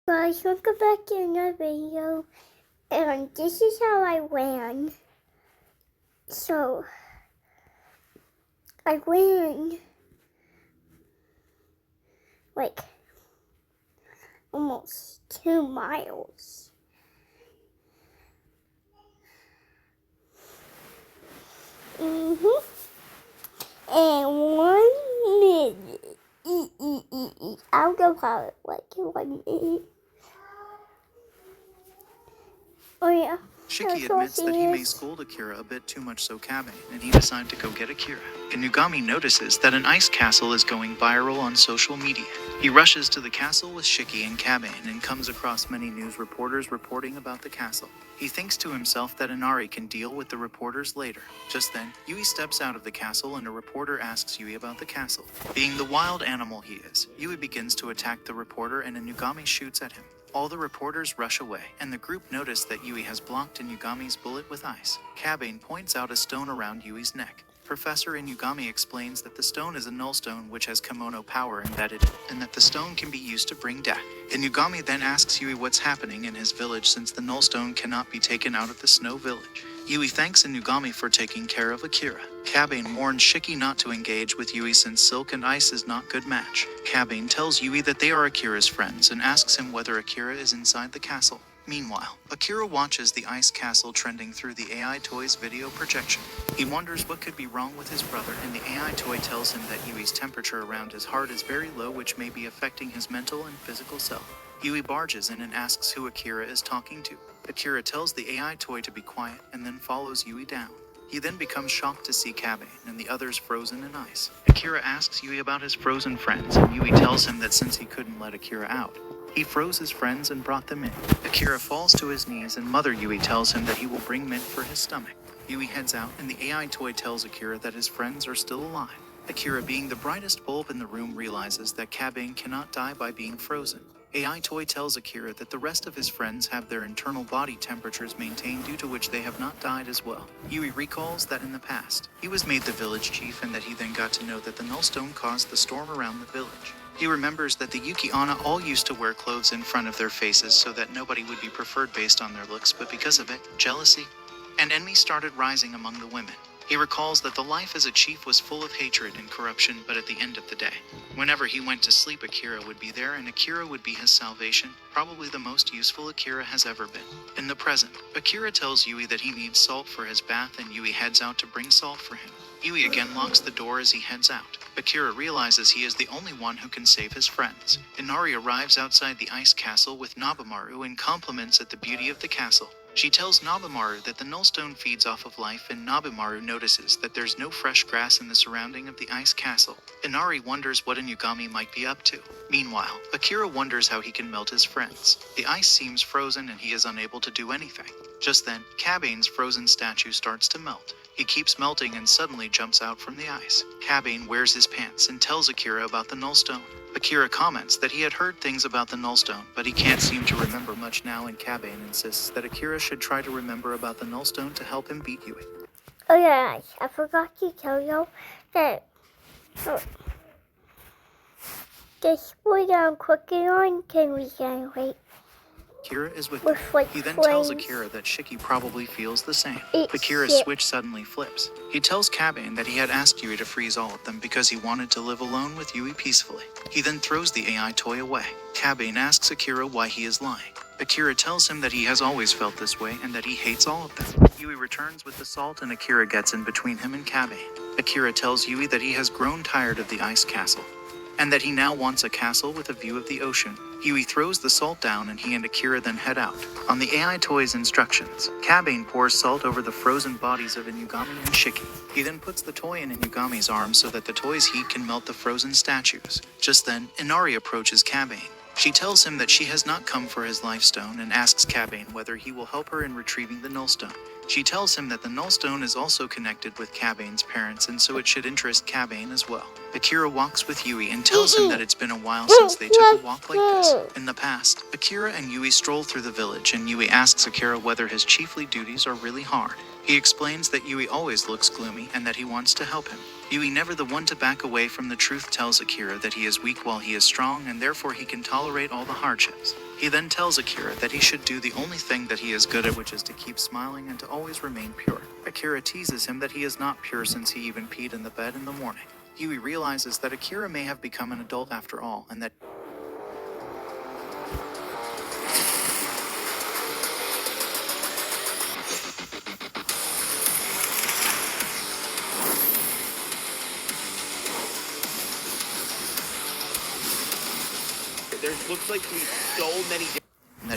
Guys, welcome back to another video, and this is how I ran. So, I ran like almost 2 miles. And 1 minute. I'll go about like 1 minute. Oh yeah. Shiki admits that he may scold Akira a bit too much so Kabane, and he decides to go get Akira. Inugami notices that an ice castle is going viral on social media. He rushes to the castle with Shiki and Kabane and comes across many news reporters reporting about the castle. He thinks to himself that Inari can deal with the reporters later. Just then, Yui steps out of the castle and a reporter asks Yui about the castle. Being the wild animal he is, Yui begins to attack the reporter and Inugami shoots at him. All the reporters rush away, and the group notice that Yui has blocked Inugami's bullet with ice. Kabane points out a stone around Yui's neck. Professor Inugami explains that the stone is a null stone which has kimono power embedded, and that the stone can be used to bring death. Inugami then asks Yui what's happening in his village since the null stone cannot be taken out of the snow village. Yui thanks Inugami for taking care of Akira. Kabane warns Shiki not to engage with Yui since silk and ice is not good match. Kabane tells Yui that they are Akira's friends and asks him whether Akira is inside the castle. Meanwhile, Akira watches the ice castle trending through the AI toy's video projection. He wonders what could be wrong with his brother, and the AI toy tells him that Yui's temperature around his heart is very low, which may be affecting his mental and physical self. Yui barges in and asks who Akira is talking to. Akira tells the AI toy to be quiet and then follows Yui down. He then becomes shocked to see Kabane and the others frozen in ice. Akira asks Yui about his frozen friends, and Yui tells him that since he couldn't let Akira out, he froze his friends and brought them in. Akira falls to his knees and Mother Yui tells him that he will bring mint for his stomach. Yui heads out and the AI toy tells Akira that his friends are still alive. Akira, being the brightest bulb in the room, realizes that Kabane cannot die by being frozen. AI toy tells Akira that the rest of his friends have their internal body temperatures maintained, due to which they have not died as well. Yui recalls that in the past, he was made the village chief and that he then got to know that the nullstone caused the storm around the village. He remembers that the Yuki-onna all used to wear clothes in front of their faces so that nobody would be preferred based on their looks, but because of it, jealousy and envy started rising among the women. He recalls that the life as a chief was full of hatred and corruption, but at the end of the day, whenever he went to sleep, Akira would be there and Akira would be his salvation, probably the most useful Akira has ever been. In the present, Akira tells Yui that he needs salt for his bath and Yui heads out to bring salt for him. Yui again locks the door as he heads out. Akira realizes he is the only one who can save his friends. Inari arrives outside the ice castle with Nobamaru and compliments at the beauty of the castle. She tells Nobamaru that the nullstone feeds off of life, and Nobamaru notices that there's no fresh grass in the surrounding of the ice castle. Inari wonders what Inugami might be up to. Meanwhile, Akira wonders how he can melt his friends. The ice seems frozen and he is unable to do anything. Just then, Kabane's frozen statue starts to melt. He keeps melting and suddenly jumps out from the ice. Kabane wears his pants and tells Akira about the nullstone. Akira comments that he had heard things about the nullstone, but he can't seem to remember much now, and Kabane insists that Akira should try to remember about the nullstone to help him beat Yui. Oh yeah, I forgot to tell you that the sport I'm cooking on can regenerate. Akira is with With him. like He then flames. tells Akira that Shiki probably feels the same. It's Akira's sick. switch suddenly flips. He tells Kabane that he had asked Yui to freeze all of them because he wanted to live alone with Yui peacefully. He then throws the AI toy away. Kabane asks Akira why he is lying. Akira tells him that he has always felt this way and that he hates all of them. Yui returns with the salt and Akira gets in between him and Kabane. Akira tells Yui that he has grown tired of the ice castle, and that he now wants a castle with a view of the ocean. Yui throws the salt down and he and Akira then head out. On the AI toy's instructions, Kabane pours salt over the frozen bodies of Inugami and Shiki. He then puts the toy in Inugami's arm so that the toy's heat can melt the frozen statues. Just then, Inari approaches Kabane. She tells him that she has not come for his life stone and asks Kabane whether he will help her in retrieving the nullstone. She tells him that the nullstone is also connected with Kabane's parents, and so it should interest Kabane as well. Akira walks with Yui and tells him that it's been a while since they took a walk like this. In the past, Akira and Yui stroll through the village and Yui asks Akira whether his chiefly duties are really hard. He explains that Yui always looks gloomy and that he wants to help him. Yui, never the one to back away from the truth, tells Akira that he is weak while he is strong and therefore he can tolerate all the hardships. He then tells Akira that he should do the only thing that he is good at, which is to keep smiling and to always remain pure. Akira teases him that he is not pure since he even peed in the bed in the morning. Yui realizes that Akira may have become an adult after all and that There looks like to be so many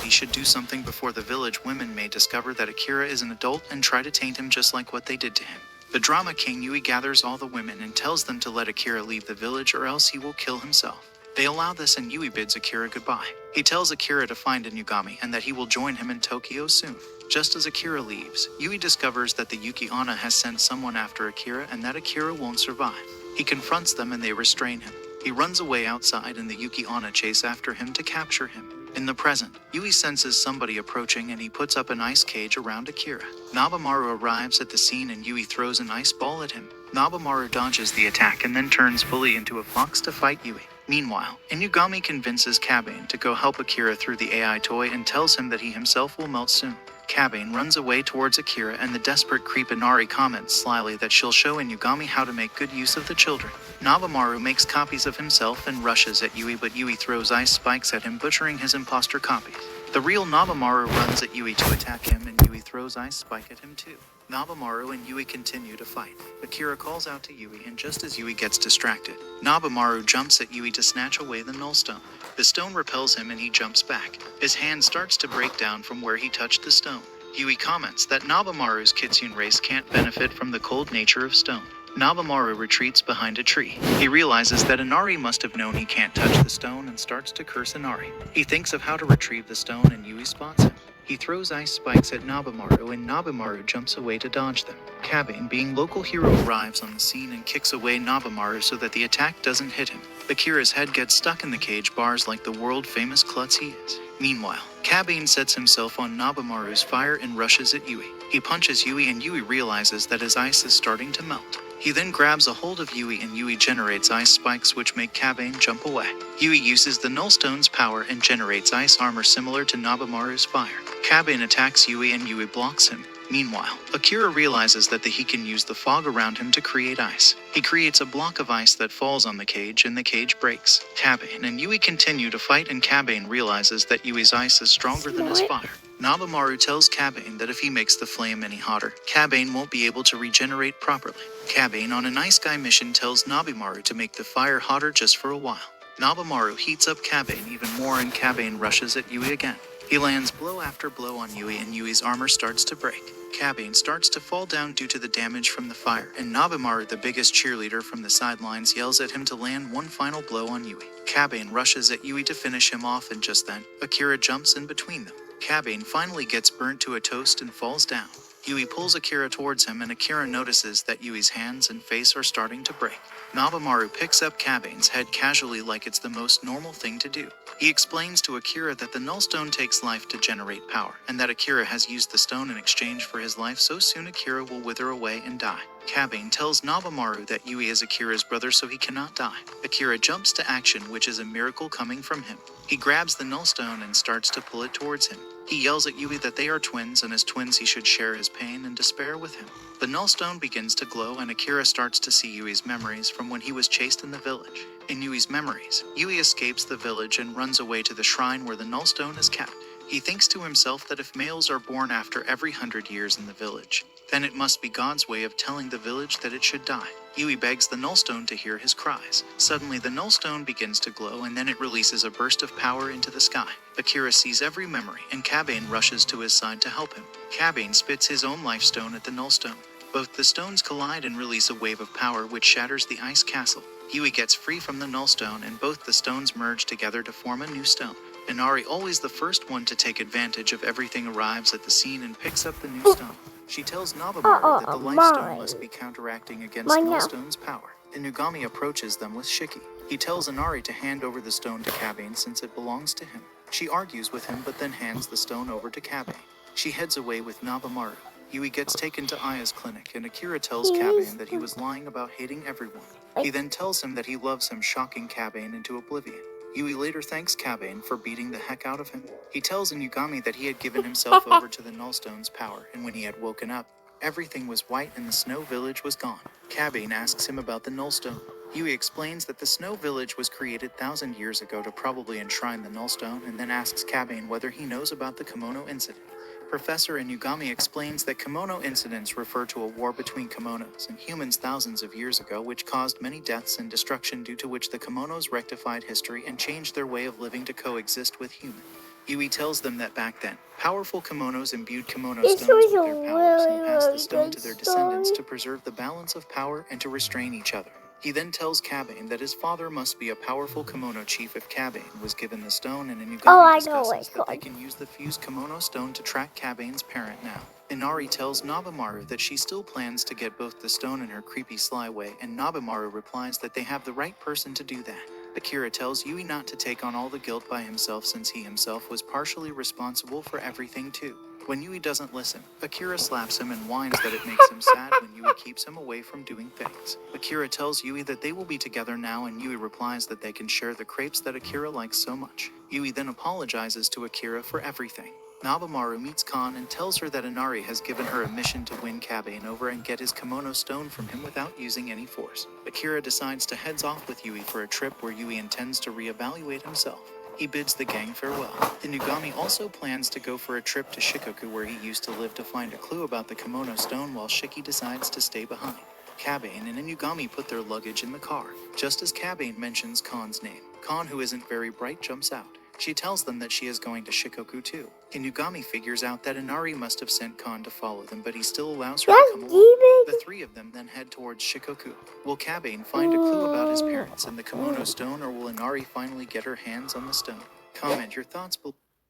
he should do something before the village women may discover that Akira is an adult and try to taint him just like what they did to him. The drama king Yui gathers all the women and tells them to let Akira leave the village or else he will kill himself. They allow this and Yui bids Akira goodbye. He tells Akira to find Inugami and that he will join him in Tokyo soon. Just as Akira leaves, Yui discovers that the Yuki Onna has sent someone after Akira and that Akira won't survive. He confronts them and they restrain him. He runs away outside and the Yuki Onna chase after him to capture him. In the present, Yui senses somebody approaching and he puts up an ice cage around Akira. Nabamaru arrives at the scene and Yui throws an ice ball at him. Nabamaru dodges the attack and then turns fully into a fox to fight Yui. Meanwhile, Inugami convinces Kabane to go help Akira through the AI toy and tells him that he himself will melt soon. Kabane runs away towards Akira and the desperate creep Inari comments slyly that she'll show Inugami how to make good use of the children. Nabamaru makes copies of himself and rushes at Yui, but Yui throws ice spikes at him, butchering his imposter copies. The real Nabamaru runs at Yui to attack him and Yui throws ice spike at him too. Nabamaru and Yui continue to fight. Akira calls out to Yui and just as Yui gets distracted, Nabamaru jumps at Yui to snatch away the null stone. The stone repels him and he jumps back. His hand starts to break down from where he touched the stone. Yui comments that Nabamaru's Kitsune race can't benefit from the cold nature of stone. Nabamaru retreats behind a tree. He realizes that Inari must have known he can't touch the stone and starts to curse Inari. He thinks of how to retrieve the stone and Yui spots him. He throws ice spikes at Nabamaru and Nabamaru jumps away to dodge them. Kabane, being local hero, arrives on the scene and kicks away Nabamaru so that the attack doesn't hit him. Akira's head gets stuck in the cage bars like the world-famous klutz he is. Meanwhile, Kabane sets himself on Nabamaru's fire and rushes at Yui. He punches Yui and Yui realizes that his ice is starting to melt. He then grabs a hold of Yui and Yui generates ice spikes which make Kabane jump away. Yui uses the Nullstone's power and generates ice armor similar to Nabamaru's fire. Kabane attacks Yui and Yui blocks him. Meanwhile, Akira realizes that he can use the fog around him to create ice. He creates a block of ice that falls on the cage and the cage breaks. Kabane and Yui continue to fight and Kabane realizes that Yui's ice is stronger than his fire. Nabamaru tells Kabane that if he makes the flame any hotter, Kabane won't be able to regenerate properly. Kabane on a nice guy mission tells Nabamaru to make the fire hotter just for a while. Nabamaru heats up Kabane even more and Kabane rushes at Yui again. He lands blow after blow on Yui and Yui's armor starts to break. Kabane starts to fall down due to the damage from the fire, and Nabamaru, the biggest cheerleader from the sidelines, yells at him to land one final blow on Yui. Kabane rushes at Yui to finish him off and just then, Akira jumps in between them. Kabane finally gets burnt to a toast and falls down. Yui pulls Akira towards him and Akira notices that Yui's hands and face are starting to break. Nabamaru picks up Kabane's head casually like it's the most normal thing to do. He explains to Akira that the Nullstone takes life to generate power, and that Akira has used the stone in exchange for his life, so soon Akira will wither away and die. Kabane tells Nabamaru that Yui is Akira's brother so he cannot die. Akira jumps to action, which is a miracle coming from him. He grabs the Nullstone and starts to pull it towards him. He yells at Yui that they are twins, and as twins he should share his pain and despair with him. The Nullstone begins to glow, and Akira starts to see Yui's memories from when he was chased in the village. In Yui's memories, Yui escapes the village and runs away to the shrine where the Nullstone is kept. He thinks to himself that if males are born after every 100 years in the village, then it must be God's way of telling the village that it should die. Yui begs the Nullstone to hear his cries. Suddenly the Nullstone begins to glow and then it releases a burst of power into the sky. Akira sees every memory and Kabane rushes to his side to help him. Kabane spits his own life stone at the Nullstone. Both the stones collide and release a wave of power which shatters the ice castle. Yui gets free from the Nullstone and both the stones merge together to form a new stone. Inari, always the first one to take advantage of everything, arrives at the scene and picks up the new stone. She tells Nabamaru that the life stone must be counteracting against Nullstone's power. Inugami approaches them with Shiki. He tells Inari to hand over the stone to Kabane since it belongs to him. She argues with him but then hands the stone over to Kabane. She heads away with Nabamaru. Yui gets taken to Aya's clinic, and Akira tells Kabane that he was lying about hating everyone. He then tells him that he loves him, shocking Kabane into oblivion. Yui later thanks Kabane for beating the heck out of him. He tells Inugami that he had given himself over to the Nullstone's power, and when he had woken up, everything was white and the Snow Village was gone. Kabane asks him about the Nullstone. Yui explains that the Snow Village was created 1,000 years ago to probably enshrine the Nullstone, and then asks Kabane whether he knows about the Kimono incident. Professor Inugami explains that kimono incidents refer to a war between kimonos and humans thousands of years ago, which caused many deaths and destruction, due to which the kimonos rectified history and changed their way of living to coexist with humans. Yui tells them that back then, powerful kimonos imbued kimono This stones was with a their powers and passed the really stone good to their descendants story. to preserve the balance of power and to restrain each other. He then tells Kabane that his father must be a powerful kimono chief if Kabane was given the stone, and Inugami I know discusses it's that they called. can use the fused kimono stone to track Kabane's parent now. Inari tells Nabemaru that she still plans to get both the stone in her creepy sly way, and Nabemaru replies that they have the right person to do that. Akira tells Yui not to take on all the guilt by himself, since he himself was partially responsible for everything too. When Yui doesn't listen, Akira slaps him and whines that it makes him sad when Yui keeps him away from doing things. Akira tells Yui that they will be together now, and Yui replies that they can share the crepes that Akira likes so much. Yui then apologizes to Akira for everything. Nabemaru meets Kan and tells her that Inari has given her a mission to win Kabane over and get his kimono stone from him without using any force. Akira decides to heads off with Yui for a trip where Yui intends to reevaluate himself. He bids the gang farewell. Inugami also plans to go for a trip to Shikoku, where he used to live, to find a clue about the kimono stone, while Shiki decides to stay behind. Kabane and Inugami put their luggage in the car. Just as Kabane mentions Kan's name, Kan, who isn't very bright, jumps out. She tells them that she is going to Shikoku too. Inugami figures out that Inari must have sent Kan to follow them, but he still allows her to That's come along. demon. The three of them then head towards Shikoku. Will Kabane find a clue about his parents and the kimono stone, or will Inari finally get her hands on the stone? Comment your thoughts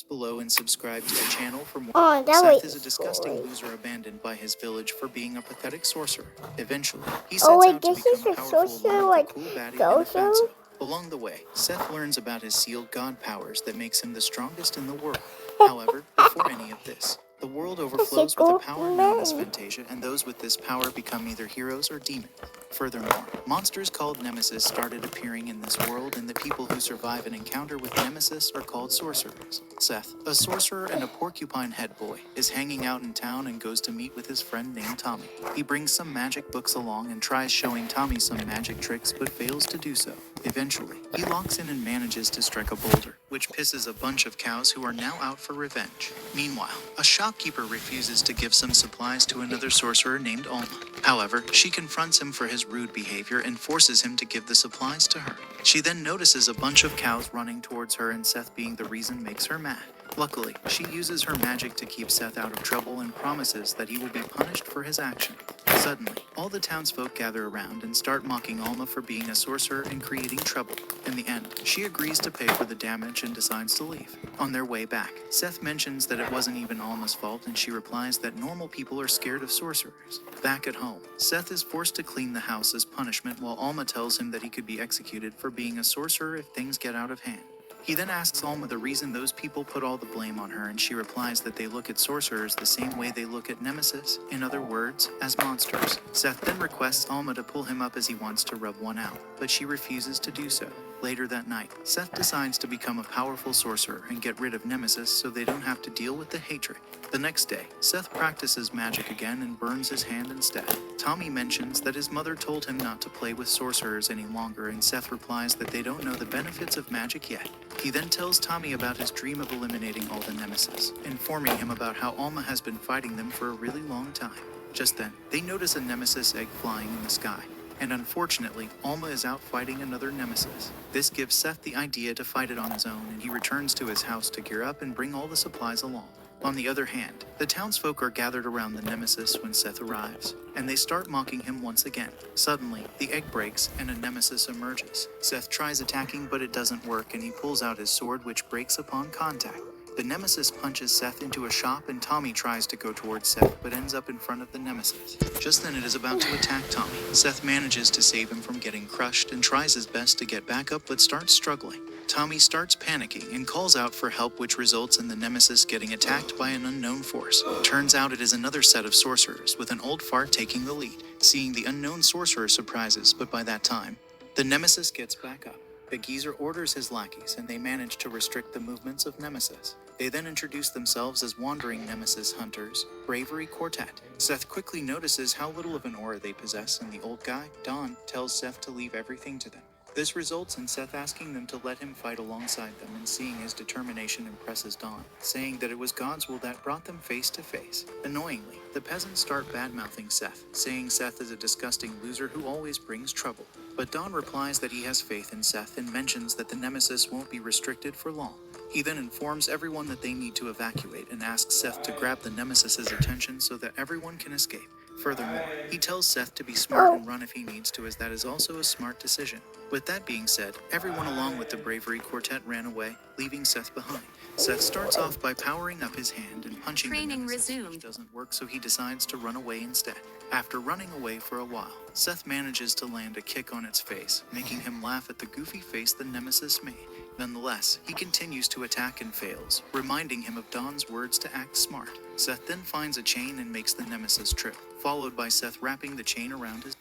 below and subscribe to the channel for more. Oh, that Seth was is a disgusting story. loser abandoned by his village for being a pathetic sorcerer. Eventually, he sets Oh wait, out to this is become a powerful sorcerer along like with the cool baddie and Gojo? Fatso. Along the way, Seth learns about his sealed god powers that makes him the strongest in the world. However, before any of this, the world overflows with a power known as Fantasia, and those with this power become either heroes or demons. Furthermore, monsters called Nemesis started appearing in this world, and the people who survive an encounter with Nemesis are called sorcerers. Seth, a sorcerer and a porcupine head boy, is hanging out in town and goes to meet with his friend named Tommy. He brings some magic books along and tries showing Tommy some magic tricks, but fails to do so. Eventually, he locks in and manages to strike a boulder, which pisses a bunch of cows who are now out for revenge. Meanwhile, a shopkeeper refuses to give some supplies to another sorcerer named Alma. However, she confronts him for his rude behavior and forces him to give the supplies to her. She then notices a bunch of cows running towards her, and Seth being the reason makes her mad. Luckily, she uses her magic to keep Seth out of trouble and promises that he will be punished for his action. Suddenly, all the townsfolk gather around and start mocking Alma for being a sorcerer and creating trouble. In the end, she agrees to pay for the damage and decides to leave. On their way back, Seth mentions that it wasn't even Alma's fault, and she replies that normal people are scared of sorcerers. Back at home, Seth is forced to clean the house as punishment, while Alma tells him that he could be executed for being a sorcerer if things get out of hand. He then asks Alma the reason those people put all the blame on her, and she replies that they look at sorcerers the same way they look at Nemesis, in other words, as monsters. Seth then requests Alma to pull him up as he wants to rub one out, but she refuses to do so. Later that night, Seth decides to become a powerful sorcerer and get rid of Nemesis so they don't have to deal with the hatred. The next day, Seth practices magic again and burns his hand instead. Tommy mentions that his mother told him not to play with sorcerers any longer, and Seth replies that they don't know the benefits of magic yet. He then tells Tommy about his dream of eliminating all the Nemesis, informing him about how Alma has been fighting them for a really long time. Just then, they notice a Nemesis egg flying in the sky, and unfortunately, Alma is out fighting another Nemesis. This gives Seth the idea to fight it on his own, and he returns to his house to gear up and bring all the supplies along. On the other hand, the townsfolk are gathered around the Nemesis when Seth arrives, and they start mocking him once again. Suddenly, the egg breaks and a Nemesis emerges. Seth tries attacking, but it doesn't work, and he pulls out his sword, which breaks upon contact. The Nemesis punches Seth into a shop and Tommy tries to go towards Seth but ends up in front of the Nemesis. Just then it is about to attack Tommy. Seth manages to save him from getting crushed and tries his best to get back up but starts struggling. Tommy starts panicking and calls out for help, which results in the Nemesis getting attacked by an unknown force. Turns out it is another set of sorcerers, with an old fart taking the lead. Seeing the unknown sorcerer surprises, but by that time, the Nemesis gets back up. The geezer orders his lackeys, and they manage to restrict the movements of Nemesis. They then introduce themselves as Wandering Nemesis Hunters, Bravery Quartet. Seth quickly notices how little of an aura they possess, and the old guy, Don, tells Seth to leave everything to them. This results in Seth asking them to let him fight alongside them, and seeing his determination impresses Don, saying that it was God's will that brought them face to face. Annoyingly, the peasants start bad-mouthing Seth, saying Seth is a disgusting loser who always brings trouble. But Don replies that he has faith in Seth and mentions that the Nemesis won't be restricted for long. He then informs everyone that they need to evacuate and asks Seth to grab the Nemesis's attention so that everyone can escape. Furthermore, he tells Seth to be smart and run if he needs to, as that is also a smart decision. With that being said, everyone along with the Bravery Quartet ran away, leaving Seth behind. Seth starts off by powering up his hand and punching the Nemesis, which doesn't work, so he decides to run away instead. After running away for a while, Seth manages to land a kick on its face, making him laugh at the goofy face the Nemesis made. Nonetheless, he continues to attack and fails, reminding him of Don's words to act smart. Seth then finds a chain and makes the Nemesis trip, followed by Seth wrapping the chain around his...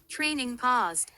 Training paused.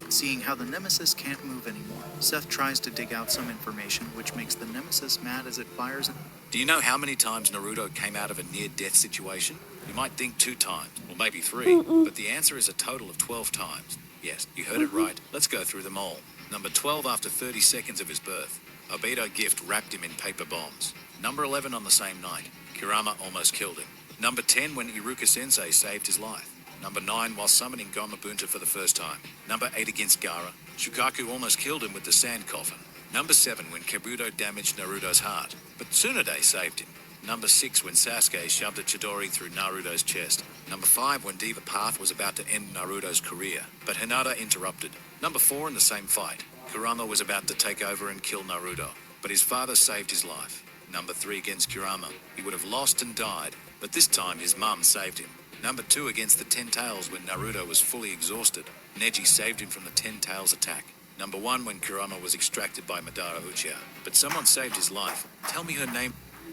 Seeing how the Nemesis can't move anymore, Seth tries to dig out some information, which makes the Nemesis mad as it fires and... Do you know how many times Naruto came out of a near-death situation? You might think 2 times, or maybe 3, but the answer is a total of 12 times. Yes, you heard it right. Let's go through them all. Number 12, after 30 seconds of his birth. Obito Gift wrapped him in paper bombs. Number 11, on the same night. Kurama almost killed him. Number 10, when Iruka-sensei saved his life. Number 9, while summoning Gomabunta for the first time. Number 8, against Gaara. Shukaku almost killed him with the sand coffin. Number 7, when Kabuto damaged Naruto's heart, but Tsunade saved him. Number 6, when Sasuke shoved a Chidori through Naruto's chest. Number 5, when Diva Path was about to end Naruto's career, but Hinata interrupted. Number 4, in the same fight, Kurama was about to take over and kill Naruto, but his father saved his life. Number 3, against Kurama, he would have lost and died, but this time his mum saved him. Number 2, against the Ten Tails, when Naruto was fully exhausted, Neji saved him from the Ten Tails attack. Number 1, when Kurama was extracted by Madara Uchiha, but someone saved his life. Tell me her name.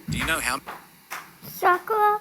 Do you know how... Sakura.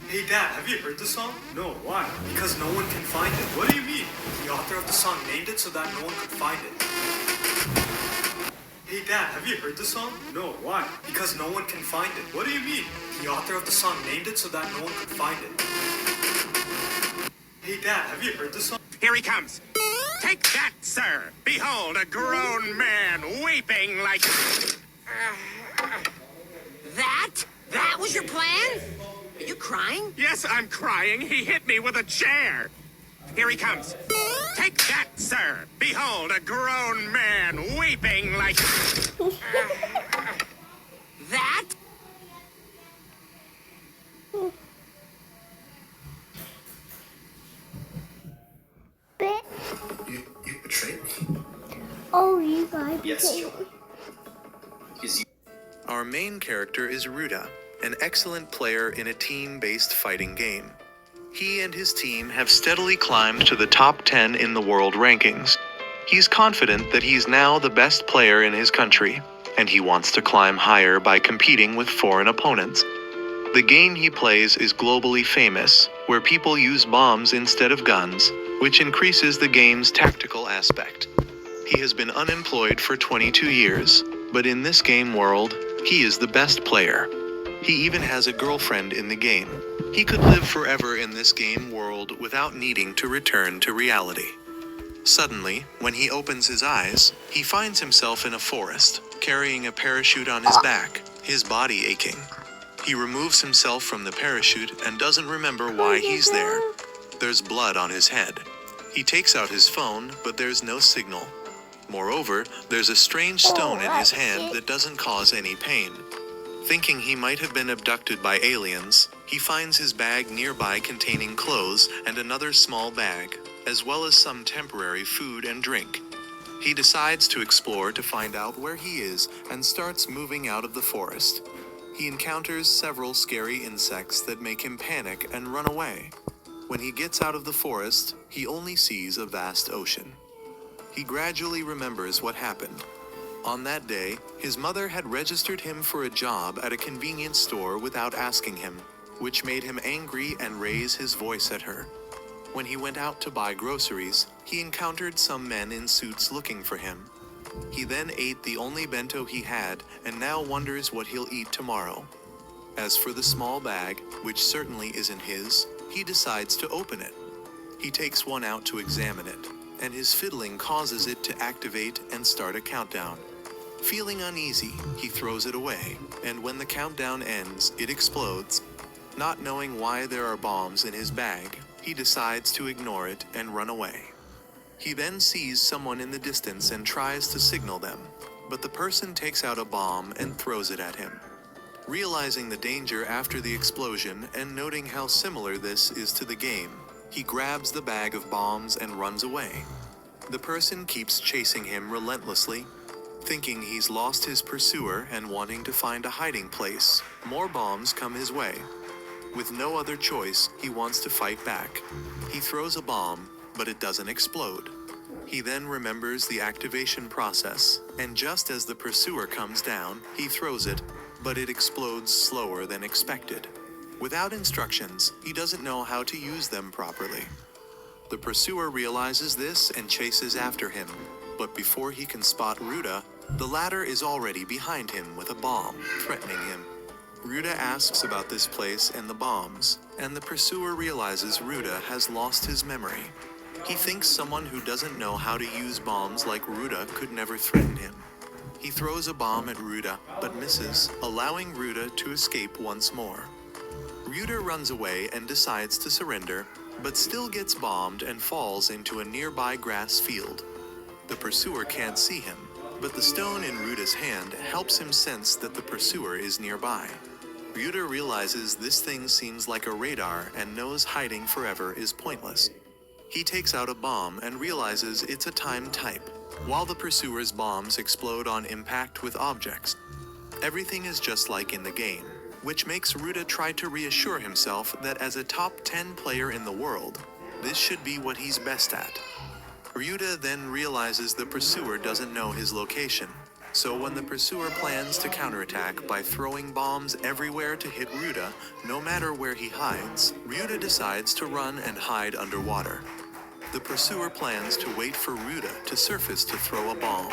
Hey Dad, have you heard the song? No, why? Because no one can find it. What do you mean? The author of the song named it so that no one could find it. Hey Dad, have you heard the song? No, why? Because no one can find it. What do you mean? The author of the song named it so that no one could find it. Hey Dad, have you heard the song? Here he comes. Take that, sir. Behold, a grown man weeping like... That was your plan? Are you crying? Yes, I'm crying. He hit me with a chair. Here he comes. Take that, sir. Behold, a grown man weeping like... That? But You betrayed me. oh, you guys. Yes, okay. Joel. Because you... Our main character is Ruda, an excellent player in a team-based fighting game. He and his team have steadily climbed to the top 10 in the world rankings. He's confident that he's now the best player in his country, and he wants to climb higher by competing with foreign opponents. The game he plays is globally famous, where people use bombs instead of guns, which increases the game's tactical aspect. He has been unemployed for 22 years, but in this game world, he is the best player. He even has a girlfriend in the game. He could live forever in this game world without needing to return to reality. Suddenly, when he opens his eyes, he finds himself in a forest, carrying a parachute on his back, his body aching. He removes himself from the parachute and doesn't remember why he's there. There's blood on his head. He takes out his phone, but there's no signal. Moreover, there's a strange stone in his hand that doesn't cause any pain. Thinking he might have been abducted by aliens, he finds his bag nearby containing clothes and another small bag, as well as some temporary food and drink. He decides to explore to find out where he is and starts moving out of the forest. He encounters several scary insects that make him panic and run away. When he gets out of the forest, he only sees a vast ocean. He gradually remembers what happened. On that day, his mother had registered him for a job at a convenience store without asking him, which made him angry and raise his voice at her. When he went out to buy groceries, he encountered some men in suits looking for him. He then ate the only bento he had and now wonders what he'll eat tomorrow. As for the small bag, which certainly isn't his, he decides to open it. He takes one out to examine it, and his fiddling causes it to activate and start a countdown. Feeling uneasy, he throws it away, and when the countdown ends, it explodes. Not knowing why there are bombs in his bag, he decides to ignore it and run away. He then sees someone in the distance and tries to signal them, but the person takes out a bomb and throws it at him. Realizing the danger after the explosion and noting how similar this is to the game, he grabs the bag of bombs and runs away. The person keeps chasing him relentlessly. Thinking he's lost his pursuer and wanting to find a hiding place, more bombs come his way. With no other choice, he wants to fight back. He throws a bomb, but it doesn't explode. He then remembers the activation process, and just as the pursuer comes down, he throws it, but it explodes slower than expected. Without instructions, he doesn't know how to use them properly. The pursuer realizes this and chases after him, but before he can spot Ruda, the latter is already behind him with a bomb, threatening him. Ruda asks about this place and the bombs, and the pursuer realizes Ruda has lost his memory. He thinks someone who doesn't know how to use bombs like Ruda could never threaten him. He throws a bomb at Ruda, but misses, allowing Ruda to escape once more. Ruda runs away and decides to surrender, but still gets bombed and falls into a nearby grass field. The pursuer can't see him, but the stone in Ruda's hand helps him sense that the pursuer is nearby. Ruda realizes this thing seems like a radar and knows hiding forever is pointless. He takes out a bomb and realizes it's a time type, while the pursuer's bombs explode on impact with objects. Everything is just like in the game, which makes Ruda try to reassure himself that as a top 10 player in the world, this should be what he's best at. Ruda then realizes the pursuer doesn't know his location, so when the pursuer plans to counterattack by throwing bombs everywhere to hit Ruda, no matter where he hides, Ruda decides to run and hide underwater. The pursuer plans to wait for Ruda to surface to throw a bomb,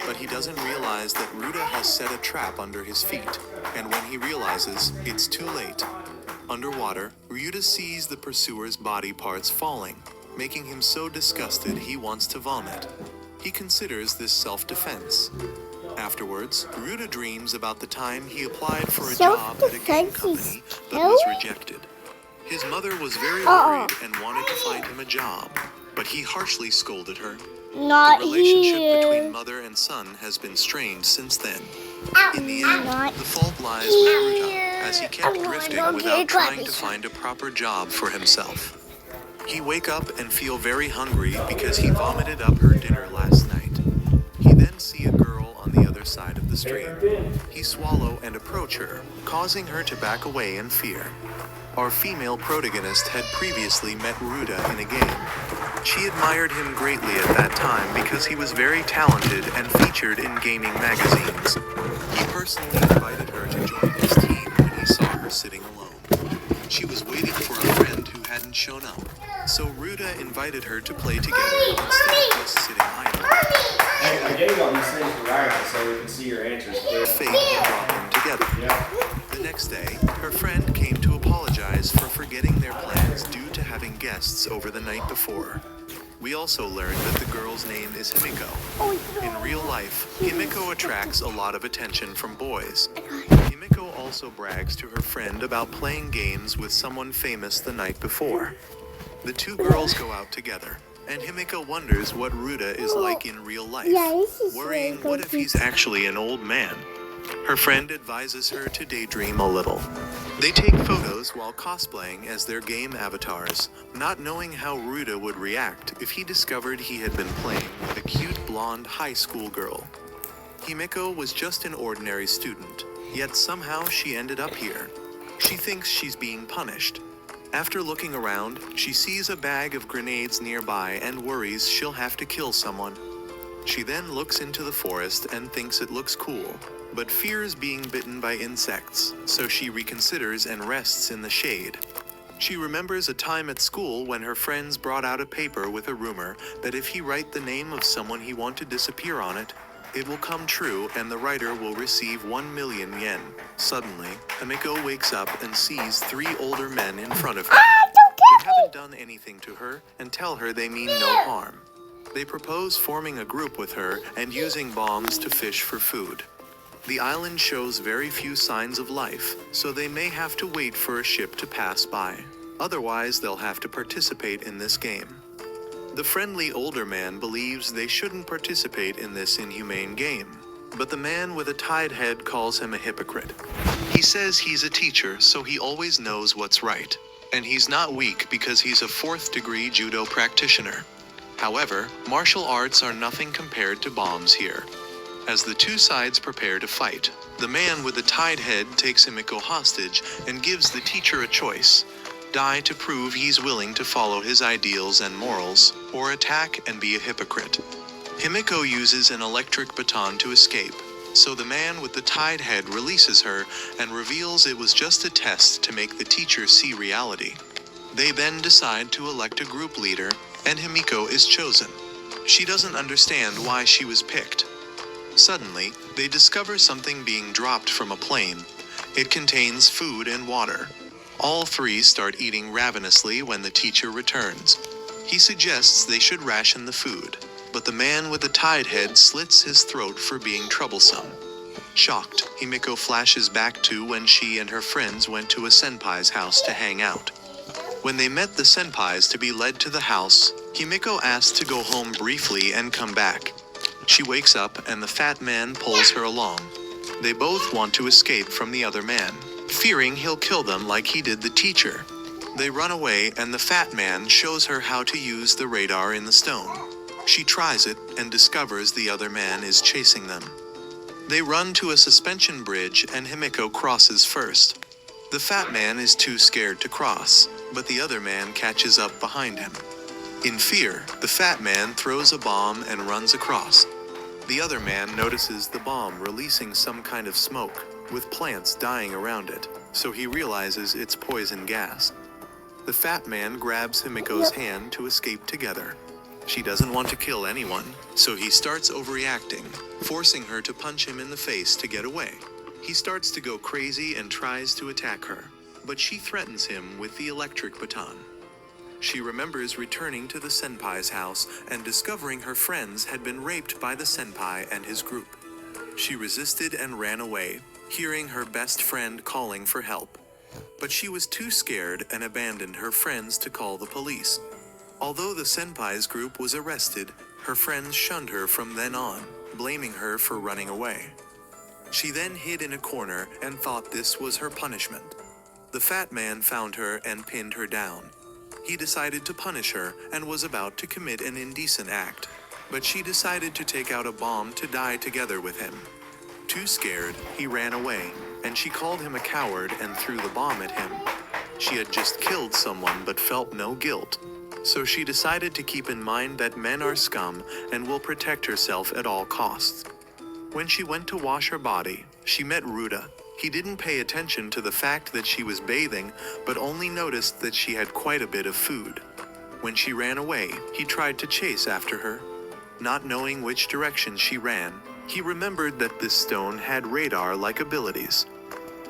but he doesn't realize that Ruda has set a trap under his feet, and when he realizes, it's too late. Underwater, Ruda sees the pursuer's body parts falling, making him so disgusted he wants to vomit. He considers this self-defense. Afterwards, Ruda dreams about the time he applied for a job at a game company but was rejected. His mother was very worried and wanted to find him a job, but he harshly scolded her. Not the relationship here. between mother and son has been strained since then. In the end, the fault lies with Ruda, as he kept drifting without trying to find a proper job for himself. He wake up and feel very hungry because he vomited up her dinner last night. He then see a girl on the other side of the stream. He swallow and approach her, causing her to back away in fear. Our female protagonist had previously met Ruda in a game. She admired him greatly at that time because he was very talented and featured in gaming magazines. He personally invited her to join his team when he saw her sitting alone. She was waiting for a friend who hadn't shown up, so Ruda invited her to play together instead of just sitting idle. I gave you all these things to write so we can see your answers clearly. Fate brought them together. Yeah. The next day, her friend came to apologize for forgetting their plans due to having guests over the night before. We also learned that the girl's name is Himiko. In real life, Himiko attracts a lot of attention from boys. Himiko also brags to her friend about playing games with someone famous the night before. The two girls go out together, and Himiko wonders what Ruda is like in real life, worrying what if he's actually an old man. Her friend advises her to daydream a little. They take photos while cosplaying as their game avatars, not knowing how Ruda would react if he discovered he had been playing with a cute blonde high school girl. Himiko was just an ordinary student, yet somehow she ended up here. She thinks she's being punished. After looking around, she sees a bag of grenades nearby and worries she'll have to kill someone. She then looks into the forest and thinks it looks cool, but fears being bitten by insects, so she reconsiders and rests in the shade. She remembers a time at school when her friends brought out a paper with a rumor that if he write the name of someone he wants to disappear on it, it will come true and the writer will receive 1 million yen. Suddenly, Himiko wakes up and sees 3 older men in front of her. They haven't done anything to her and tell her they mean no harm. They propose forming a group with her and using bombs to fish for food. The island shows very few signs of life, so they may have to wait for a ship to pass by. Otherwise, they'll have to participate in this game. The friendly older man believes they shouldn't participate in this inhumane game, but the man with a tied head calls him a hypocrite. He says he's a teacher, so he always knows what's right, and he's not weak because he's a 4th-degree judo practitioner. However, martial arts are nothing compared to bombs here. As the two sides prepare to fight, the man with the tied head takes Himiko hostage and gives the teacher a choice: die to prove he's willing to follow his ideals and morals, or attack and be a hypocrite. Himiko uses an electric baton to escape, so the man with the tied head releases her and reveals it was just a test to make the teacher see reality. They then decide to elect a group leader, and Himiko is chosen. She doesn't understand why she was picked. Suddenly, they discover something being dropped from a plane. It contains food and water. All 3 start eating ravenously when the teacher returns. He suggests they should ration the food, but the man with the tied head slits his throat for being troublesome. Shocked, Himiko flashes back to when she and her friends went to a senpai's house to hang out. When they met the senpais to be led to the house, Himiko asks to go home briefly and come back. She wakes up and the fat man pulls her along. They both want to escape from the other man, fearing he'll kill them like he did the teacher. They run away and the fat man shows her how to use the radar in the stone. She tries it and discovers the other man is chasing them. They run to a suspension bridge and Himiko crosses first. The fat man is too scared to cross, but the other man catches up behind him. In fear, the fat man throws a bomb and runs across. The other man notices the bomb releasing some kind of smoke, with plants dying around it, so he realizes it's poison gas. The fat man grabs Himiko's hand to escape together. She doesn't want to kill anyone, so he starts overreacting, forcing her to punch him in the face to get away. He starts to go crazy and tries to attack her, but she threatens him with the electric baton. She remembers returning to the senpai's house and discovering her friends had been raped by the senpai and his group. She resisted and ran away, hearing her best friend calling for help. But she was too scared and abandoned her friends to call the police. Although the senpai's group was arrested, her friends shunned her from then on, blaming her for running away. She then hid in a corner and thought this was her punishment. The fat man found her and pinned her down. He decided to punish her and was about to commit an indecent act, but she decided to take out a bomb to die together with him. Too scared, he ran away, and she called him a coward and threw the bomb at him. She had just killed someone but felt no guilt. So she decided to keep in mind that men are scum and will protect herself at all costs. When she went to wash her body, she met Ruda. He didn't pay attention to the fact that she was bathing, but only noticed that she had quite a bit of food. When she ran away, he tried to chase after her. Not knowing which direction she ran, he remembered that this stone had radar-like abilities.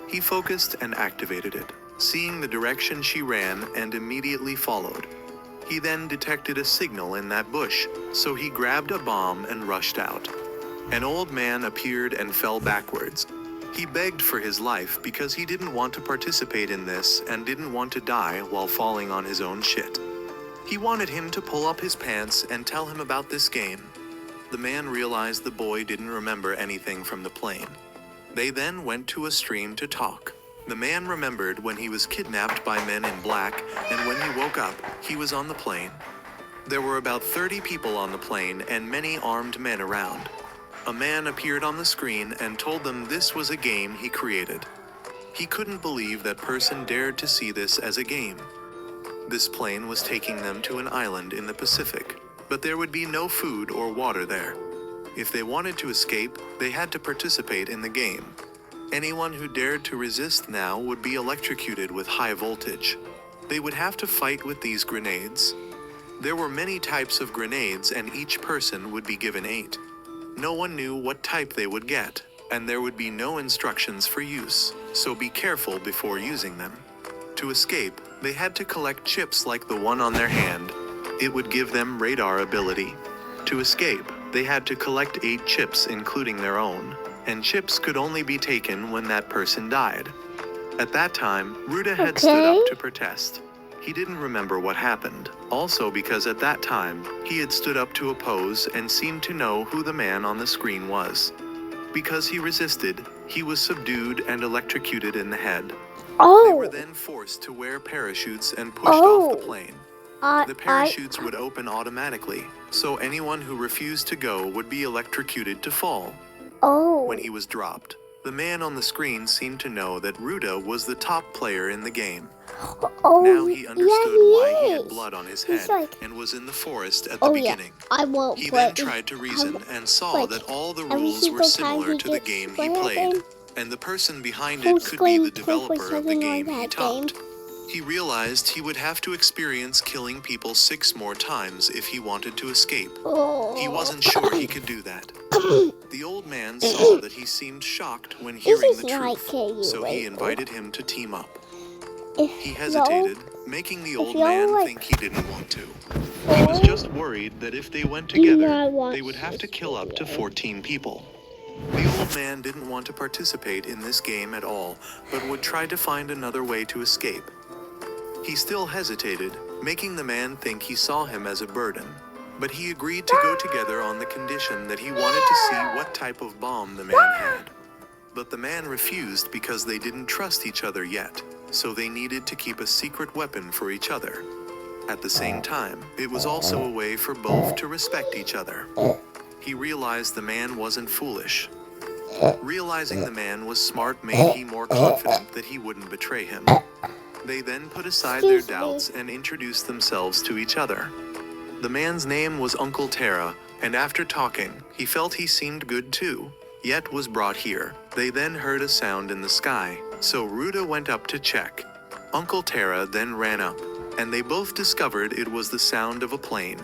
He focused and activated it, seeing the direction she ran and immediately followed. He then detected a signal in that bush, so he grabbed a bomb and rushed out. An old man appeared and fell backwards. He begged for his life because he didn't want to participate in this and didn't want to die while falling on his own shit. He wanted him to pull up his pants and tell him about this game. The man realized the boy didn't remember anything from the plane. They then went to a stream to talk. The man remembered when he was kidnapped by men in black, and when he woke up, he was on the plane. There were about 30 people on the plane and many armed men around. A man appeared on the screen and told them this was a game he created. He couldn't believe that person dared to see this as a game. This plane was taking them to an island in the Pacific, but there would be no food or water there. If they wanted to escape, they had to participate in the game. Anyone who dared to resist now would be electrocuted with high voltage. They would have to fight with these grenades. There were many types of grenades and each person would be given 8. No one knew what type they would get, and there would be no instructions for use, so be careful before using them. To escape, they had to collect chips like the one on their hand. It would give them radar ability. To escape, they had to collect 8 chips including their own, and chips could only be taken when that person died. At that time, Ruda had stood up to protest. He didn't remember what happened, also because at that time, he had stood up to oppose and seemed to know who the man on the screen was. Because he resisted, he was subdued and electrocuted in the head. They were then forced to wear parachutes and pushed off the plane. The parachutes would open automatically, so anyone who refused to go would be electrocuted to fall. When he was dropped, the man on the screen seemed to know that Ruda was the top player in the game. Now he understood why he had blood on his head and was in the forest at the beginning. He then tried to reason and saw that all the rules were similar to the game he played, and the person behind it could be the developer of the game he topped. He realized he would have to experience killing people 6 more times if he wanted to escape. He wasn't sure he could do that. The old man saw that he seemed shocked when hearing the truth, so he invited him to team up. He hesitated, making the old man think he didn't want to. He was just worried that if they went together, they would have to kill up to 14 people. The old man didn't want to participate in this game at all, but would try to find another way to escape. He still hesitated, making the man think he saw him as a burden, but he agreed to go together on the condition that he wanted to see what type of bomb the man had. But the man refused because they didn't trust each other yet, so they needed to keep a secret weapon for each other. At the same time, it was also a way for both to respect each other. He realized the man wasn't foolish. Realizing the man was smart made him more confident that he wouldn't betray him. They then put aside their doubts and introduced themselves to each other. The man's name was Uncle Terra, and after talking, he felt he seemed good too, yet was brought here. They then heard a sound in the sky, so Ruda went up to check. Uncle Terra then ran up, and they both discovered it was the sound of a plane.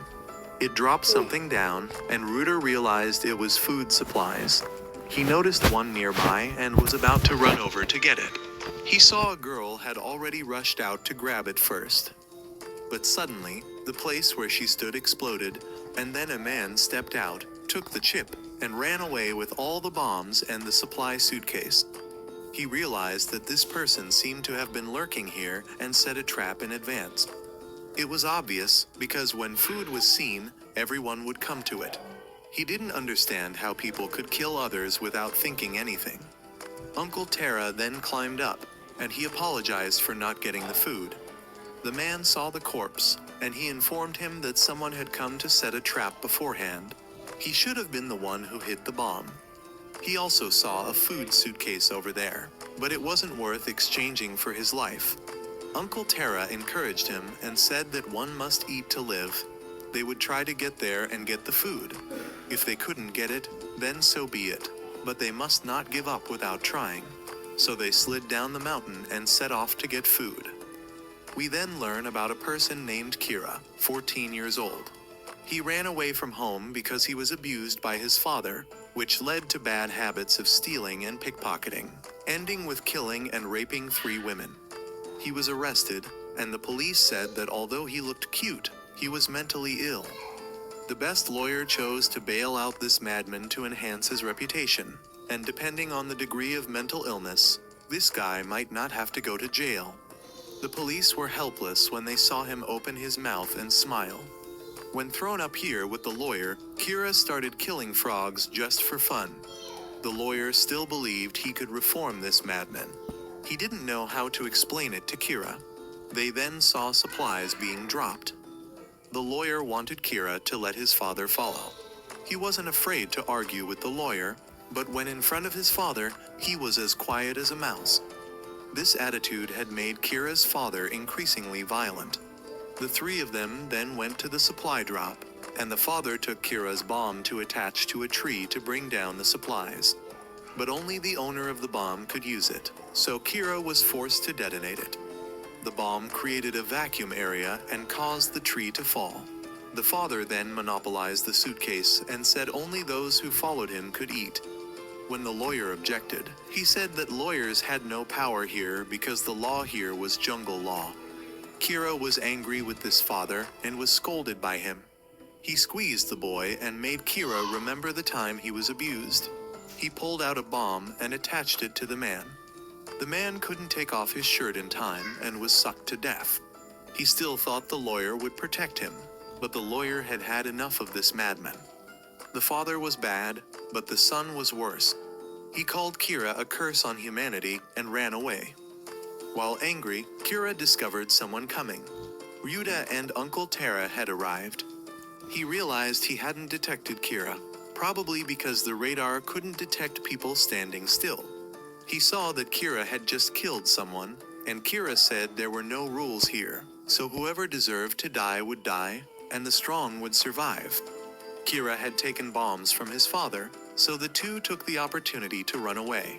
It dropped something down, and Ruda realized it was food supplies. He noticed one nearby and was about to run over to get it. He saw a girl had already rushed out to grab it first. But suddenly, the place where she stood exploded, and then a man stepped out, took the chip, and ran away with all the bombs and the supply suitcase. He realized that this person seemed to have been lurking here and set a trap in advance. It was obvious because when food was seen, everyone would come to it. He didn't understand how people could kill others without thinking anything. Uncle Terra then climbed up, and he apologized for not getting the food. The man saw the corpse, and he informed him that someone had come to set a trap beforehand. He should have been the one who hid the bomb. He also saw a food suitcase over there, but it wasn't worth exchanging for his life. Uncle Tara encouraged him and said that one must eat to live. They would try to get there and get the food. If they couldn't get it, then so be it. But they must not give up without trying. So they slid down the mountain and set off to get food. We then learn about a person named Kira, 14 years old. He ran away from home because he was abused by his father, which led to bad habits of stealing and pickpocketing, ending with killing and raping 3 women. He was arrested, and the police said that although he looked cute, he was mentally ill. The best lawyer chose to bail out this madman to enhance his reputation, and depending on the degree of mental illness, this guy might not have to go to jail. The police were helpless when they saw him open his mouth and smile. When thrown up here with the lawyer, Kira started killing frogs just for fun. The lawyer still believed he could reform this madman. He didn't know how to explain it to Kira. They then saw supplies being dropped. The lawyer wanted Kira to let his father follow. He wasn't afraid to argue with the lawyer, but when in front of his father, he was as quiet as a mouse. This attitude had made Kira's father increasingly violent. The 3 of them then went to the supply drop, and the father took Kira's bomb to attach to a tree to bring down the supplies. But only the owner of the bomb could use it, so Kira was forced to detonate it. The bomb created a vacuum area and caused the tree to fall. The father then monopolized the suitcase and said only those who followed him could eat. When the lawyer objected, he said that lawyers had no power here because the law here was jungle law. Kira was angry with this father and was scolded by him. He squeezed the boy and made Kira remember the time he was abused. He pulled out a bomb and attached it to the man. The man couldn't take off his shirt in time and was sucked to death. He still thought the lawyer would protect him, but the lawyer had had enough of this madman. The father was bad, but the son was worse. He called Kira a curse on humanity and ran away. While angry, Kira discovered someone coming. Ryuta and Uncle Tara had arrived. He realized he hadn't detected Kira, probably because the radar couldn't detect people standing still. He saw that Kira had just killed someone, and Kira said there were no rules here, so whoever deserved to die would die, and the strong would survive. Kira had taken bombs from his father, so the 2 took the opportunity to run away.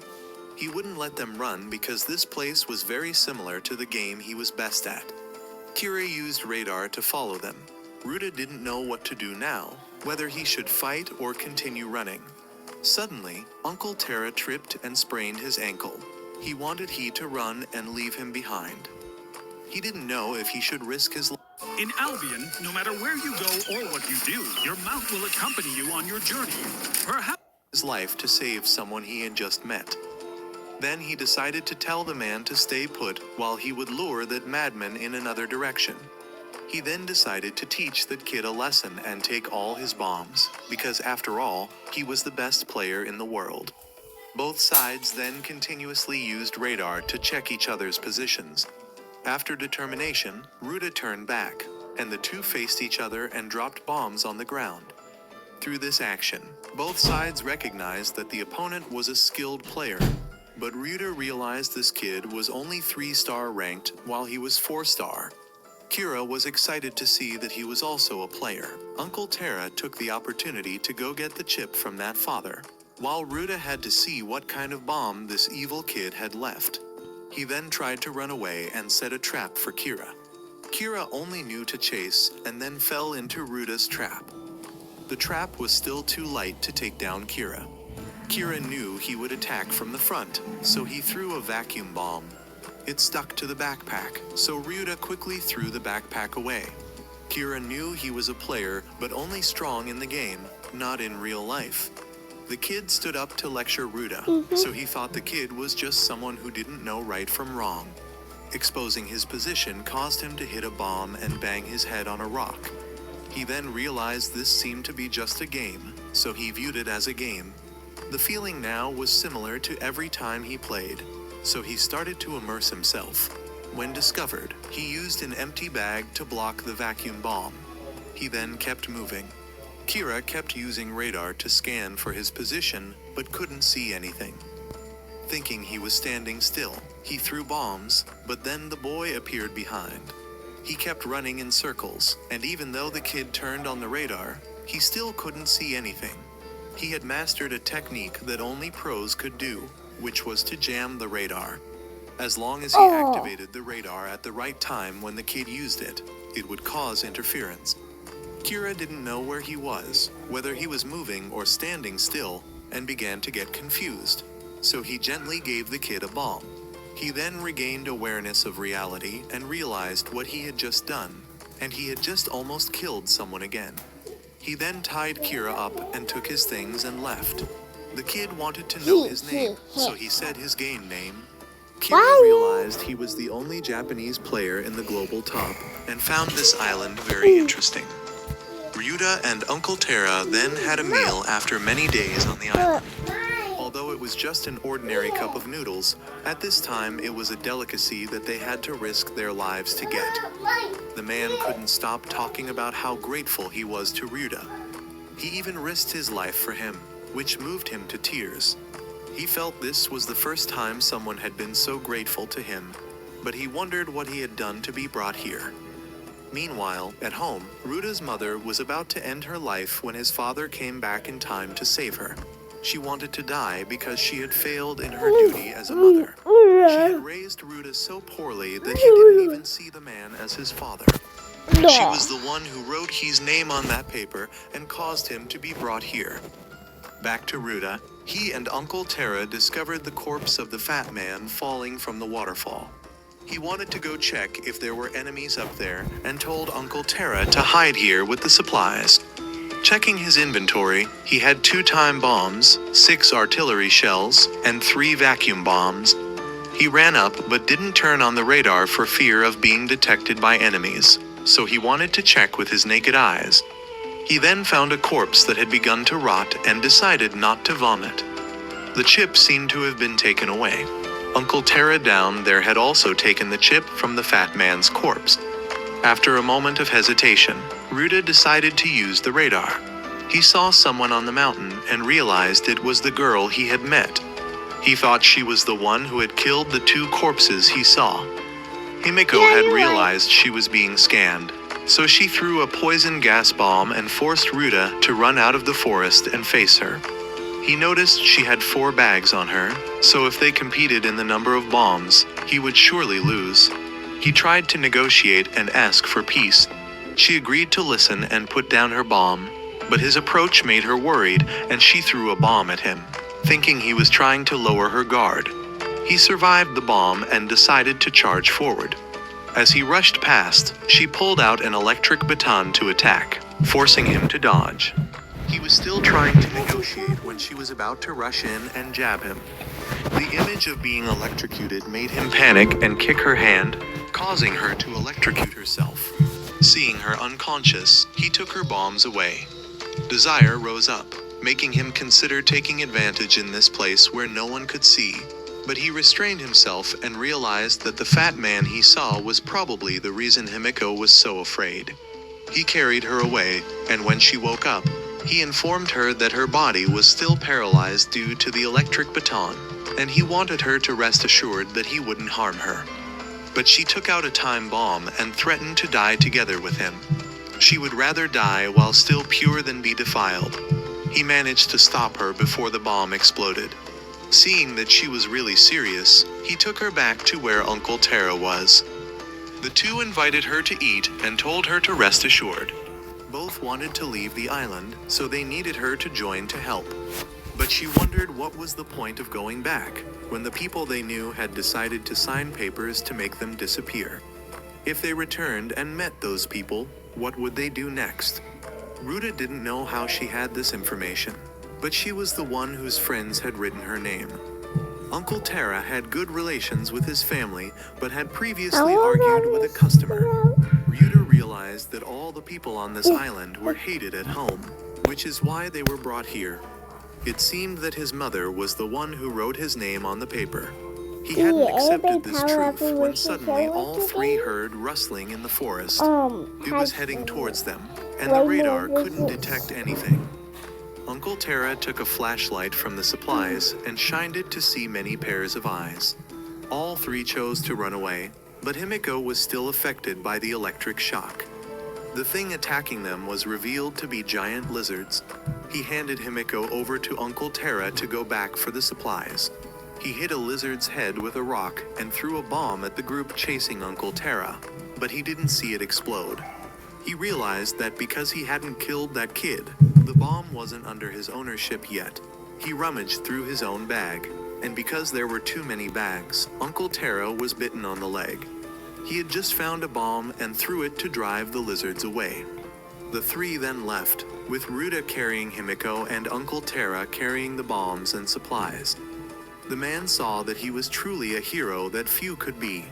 He wouldn't let them run because this place was very similar to the game he was best at. Kira used radar to follow them. Ryuta didn't know what to do now, whether he should fight or continue running. Suddenly, Uncle Tara tripped and sprained his ankle. He wanted to run and leave him behind. He didn't know if he should risk his life. In Albion, no matter where you go or what you do, your mount will accompany you on your journey. Perhaps His life to save someone he had just met. Then he decided to tell the man to stay put while he would lure that madman in another direction. He then decided to teach that kid a lesson and take all his bombs, because after all, he was the best player in the world. Both sides then continuously used radar to check each other's positions. After determination, Ryuta turned back, and the 2 faced each other and dropped bombs on the ground. Through this action, both sides recognized that the opponent was a skilled player, but Ryuta realized this kid was only 3-star ranked while he was 4-star. Kira was excited to see that he was also a player. Uncle Tara took the opportunity to go get the chip from that father, while Ryuta had to see what kind of bomb this evil kid had left. He then tried to run away and set a trap for Kira. Kira only knew to chase and then fell into Ryuta's trap. The trap was still too light to take down Kira. Kira knew he would attack from the front, so he threw a vacuum bomb. It stuck to the backpack, so Ryuta quickly threw the backpack away. Kira knew he was a player, but only strong in the game, not in real life. The kid stood up to lecture Ryuta, so he thought the kid was just someone who didn't know right from wrong. Exposing his position caused him to hit a bomb and bang his head on a rock. He then realized this seemed to be just a game, so he viewed it as a game. The feeling now was similar to every time he played, so he started to immerse himself. When discovered, he used an empty bag to block the vacuum bomb. He then kept moving. Kira kept using radar to scan for his position, but couldn't see anything. Thinking he was standing still, he threw bombs, but then the boy appeared behind. He kept running in circles, and even though the kid turned on the radar, he still couldn't see anything. He had mastered a technique that only pros could do, which was to jam the radar. As long as he activated the radar at the right time when the kid used it, it would cause interference. Kira didn't know where he was, whether he was moving or standing still, and began to get confused. So he gently gave the kid a bomb. He then regained awareness of reality and realized what he had just done, and he had just almost killed someone again. He then tied Kira up and took his things and left. The kid wanted to know his name, so he said his game name. Kira realized he was the only Japanese player in the global top and found this island very interesting. Ryuta and Uncle Terra then had a meal after many days on the island. Although it was just an ordinary cup of noodles, at this time it was a delicacy that they had to risk their lives to get. The man couldn't stop talking about how grateful he was to Ryuta. He even risked his life for him, which moved him to tears. He felt this was the first time someone had been so grateful to him, but he wondered what he had done to be brought here. Meanwhile, at home, Ryuta's mother was about to end her life when his father came back in time to save her. She wanted to die because she had failed in her duty as a mother. She had raised Ryuta so poorly that he didn't even see the man as his father. She was the one who wrote his name on that paper and caused him to be brought here. Back to Ryuta, he and Uncle Terra discovered the corpse of the fat man falling from the waterfall. He wanted to go check if there were enemies up there and told Uncle Terra to hide here with the supplies. Checking his inventory, he had 2 time bombs, 6 artillery shells, and 3 vacuum bombs. He ran up but didn't turn on the radar for fear of being detected by enemies, so he wanted to check with his naked eyes. He then found a corpse that had begun to rot and decided not to vomit. The chip seemed to have been taken away. Uncle Terra down there had also taken the chip from the fat man's corpse. After a moment of hesitation, Ryuta decided to use the radar. He saw someone on the mountain and realized it was the girl he had met. He thought she was the one who had killed the 2 corpses he saw. Himiko had realized she was being scanned, so she threw a poison gas bomb and forced Ryuta to run out of the forest and face her. He noticed she had 4 bags on her, so if they competed in the number of bombs, he would surely lose. He tried to negotiate and ask for peace. She agreed to listen and put down her bomb, but his approach made her worried and she threw a bomb at him, thinking he was trying to lower her guard. He survived the bomb and decided to charge forward. As he rushed past, she pulled out an electric baton to attack, forcing him to dodge. He was still trying to negotiate when she was about to rush in and jab him. The image of being electrocuted made him panic and kick her hand, causing her to electrocute herself. Seeing her unconscious, he took her bombs away. Desire rose up, making him consider taking advantage in this place where no one could see, but he restrained himself and realized that the fat man he saw was probably the reason Himiko was so afraid. He carried her away, and when she woke up, he informed her that her body was still paralyzed due to the electric baton, and he wanted her to rest assured that he wouldn't harm her. But she took out a time bomb and threatened to die together with him. She would rather die while still pure than be defiled. He managed to stop her before the bomb exploded. Seeing that she was really serious, he took her back to where Uncle Terra was. The 2 invited her to eat and told her to rest assured. Both wanted to leave the island, so they needed her to join to help. But she wondered what was the point of going back, when the people they knew had decided to sign papers to make them disappear. If they returned and met those people, what would they do next? Ryuta didn't know how she had this information, but she was the one whose friends had written her name. Uncle Terra had good relations with his family, but had previously argued with a customer. Ryuta realized that all the people on this island were hated at home, which is why they were brought here. It seemed that his mother was the one who wrote his name on the paper. He hadn't accepted this truth when suddenly all 3 heard rustling in the forest. It was heading towards them, and the radar couldn't detect anything. Uncle Terra took a flashlight from the supplies and shined it to see many pairs of eyes. All three chose to run away, but Himiko was still affected by the electric shock. The thing attacking them was revealed to be giant lizards. He handed Himiko over to Uncle Terra to go back for the supplies. He hit a lizard's head with a rock and threw a bomb at the group chasing Uncle Terra, but he didn't see it explode. He realized that because he hadn't killed that kid, the bomb wasn't under his ownership yet. He rummaged through his own bag, and because there were too many bags, Uncle Terra was bitten on the leg. He had just found a bomb and threw it to drive the lizards away. The three then left, with Ruta carrying Himiko and Uncle Terra carrying the bombs and supplies. The man saw that he was truly a hero that few could be.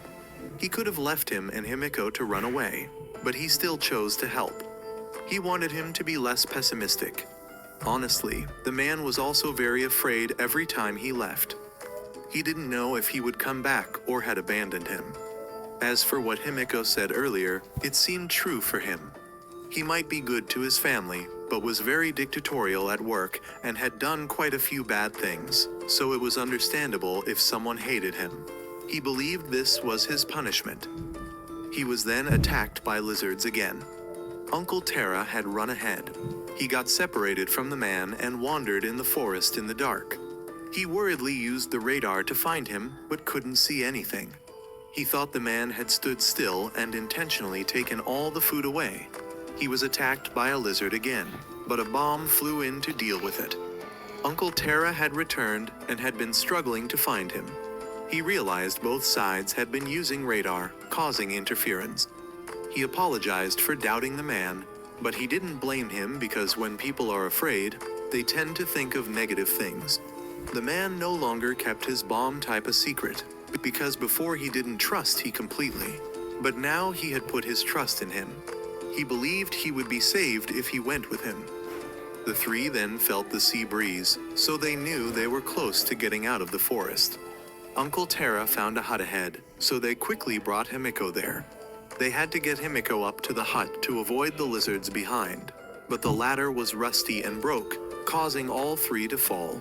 He could have left him and Himiko to run away, but he still chose to help. He wanted him to be less pessimistic. Honestly, the man was also very afraid every time he left. He didn't know if he would come back or had abandoned him. As for what Himiko said earlier, it seemed true for him. He might be good to his family, but was very dictatorial at work and had done quite a few bad things, so it was understandable if someone hated him. He believed this was his punishment. He was then attacked by lizards again. Uncle Terra had run ahead. He got separated from the man and wandered in the forest in the dark. He worriedly used the radar to find him, but couldn't see anything. He thought the man had stood still and intentionally taken all the food away. He was attacked by a lizard again, but a bomb flew in to deal with it. Uncle Terra had returned and had been struggling to find him. He realized both sides had been using radar, causing interference. He apologized for doubting the man, but he didn't blame him because when people are afraid, they tend to think of negative things. The man no longer kept his bomb type a secret, because before he didn't trust he completely, but now he had put his trust in him. He believed he would be saved if he went with him. The three then felt the sea breeze, so they knew they were close to getting out of the forest. Uncle Terra found a hut ahead, so they quickly brought Himiko there. They had to get Himiko up to the hut to avoid the lizards behind, but the ladder was rusty and broke, causing all three to fall.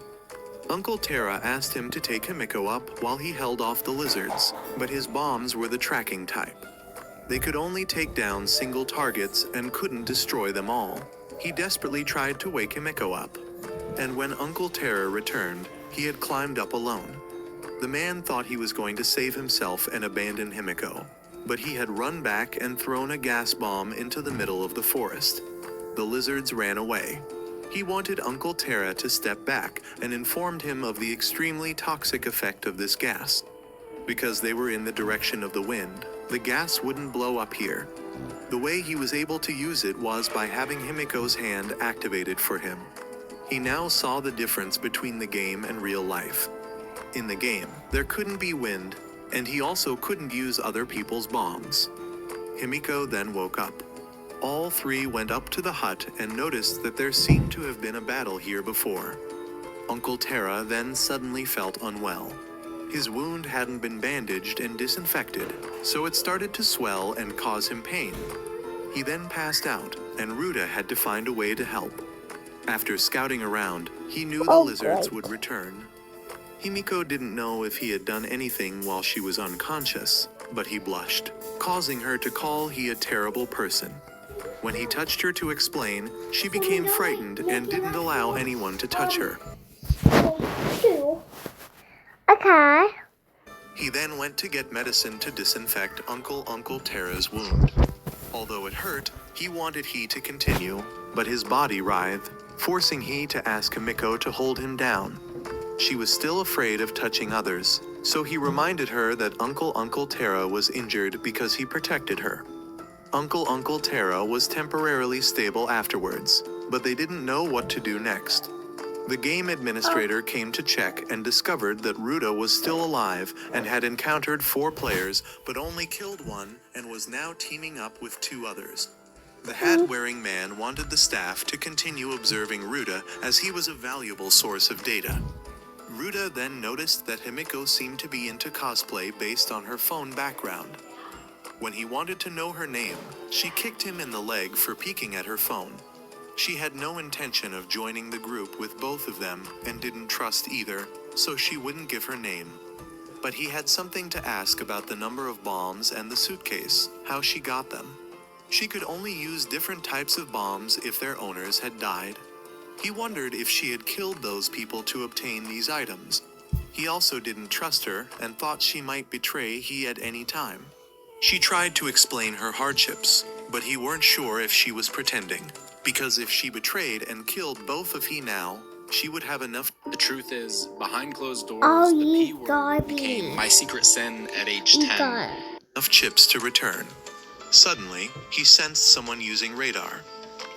Uncle Terra asked him to take Himiko up while he held off the lizards, but his bombs were the tracking type. They could only take down single targets and couldn't destroy them all. He desperately tried to wake Himiko up, and when Uncle Terra returned, he had climbed up alone. The man thought he was going to save himself and abandon Himiko, but he had run back and thrown a gas bomb into the middle of the forest. The lizards ran away. He wanted Uncle Terra to step back and informed him of the extremely toxic effect of this gas. Because they were in the direction of the wind, the gas wouldn't blow up here. The way he was able to use it was by having Himiko's hand activated for him. He now saw the difference between the game and real life. In the game, there couldn't be wind, and he also couldn't use other people's bombs. Himiko then woke up. All three went up to the hut and noticed that there seemed to have been a battle here before. Uncle Terra then suddenly felt unwell. His wound hadn't been bandaged and disinfected, so it started to swell and cause him pain. He then passed out, and Ruta had to find a way to help. After scouting around, he knew the lizards would return. Himiko didn't know if he had done anything while she was unconscious, but he blushed, causing her to call he a terrible person. When he touched her to explain, she became frightened and didn't allow anyone to touch her. Okay. He then went to get medicine to disinfect Uncle Terra's wound. Although it hurt, he wanted he to continue, but his body writhed, forcing he to ask Himiko to hold him down. She was still afraid of touching others, so he reminded her that Uncle Terra was injured because he protected her. Uncle Terra was temporarily stable afterwards, but they didn't know what to do next. The game administrator came to check and discovered that Ruta was still alive and had encountered 4 players but only killed 1 and was now teaming up with 2 others. The hat-wearing man wanted the staff to continue observing Ruta as he was a valuable source of data. Ruta then noticed that Himiko seemed to be into cosplay based on her phone background. When he wanted to know her name, she kicked him in the leg for peeking at her phone. She had no intention of joining the group with both of them and didn't trust either, so she wouldn't give her name. But he had something to ask about the number of bombs and the suitcase, how she got them. She could only use different types of bombs if their owners had died. He wondered if she had killed those people to obtain these items. He also didn't trust her and thought she might betray he at any time. She tried to explain her hardships, but he weren't sure if she was pretending, because if she betrayed and killed both of he now, she would have enough. The truth is, behind closed doors, Oh, the you P word got became me. my secret sin at age You 10. got it. Enough chips to return. Suddenly, he sensed someone using radar.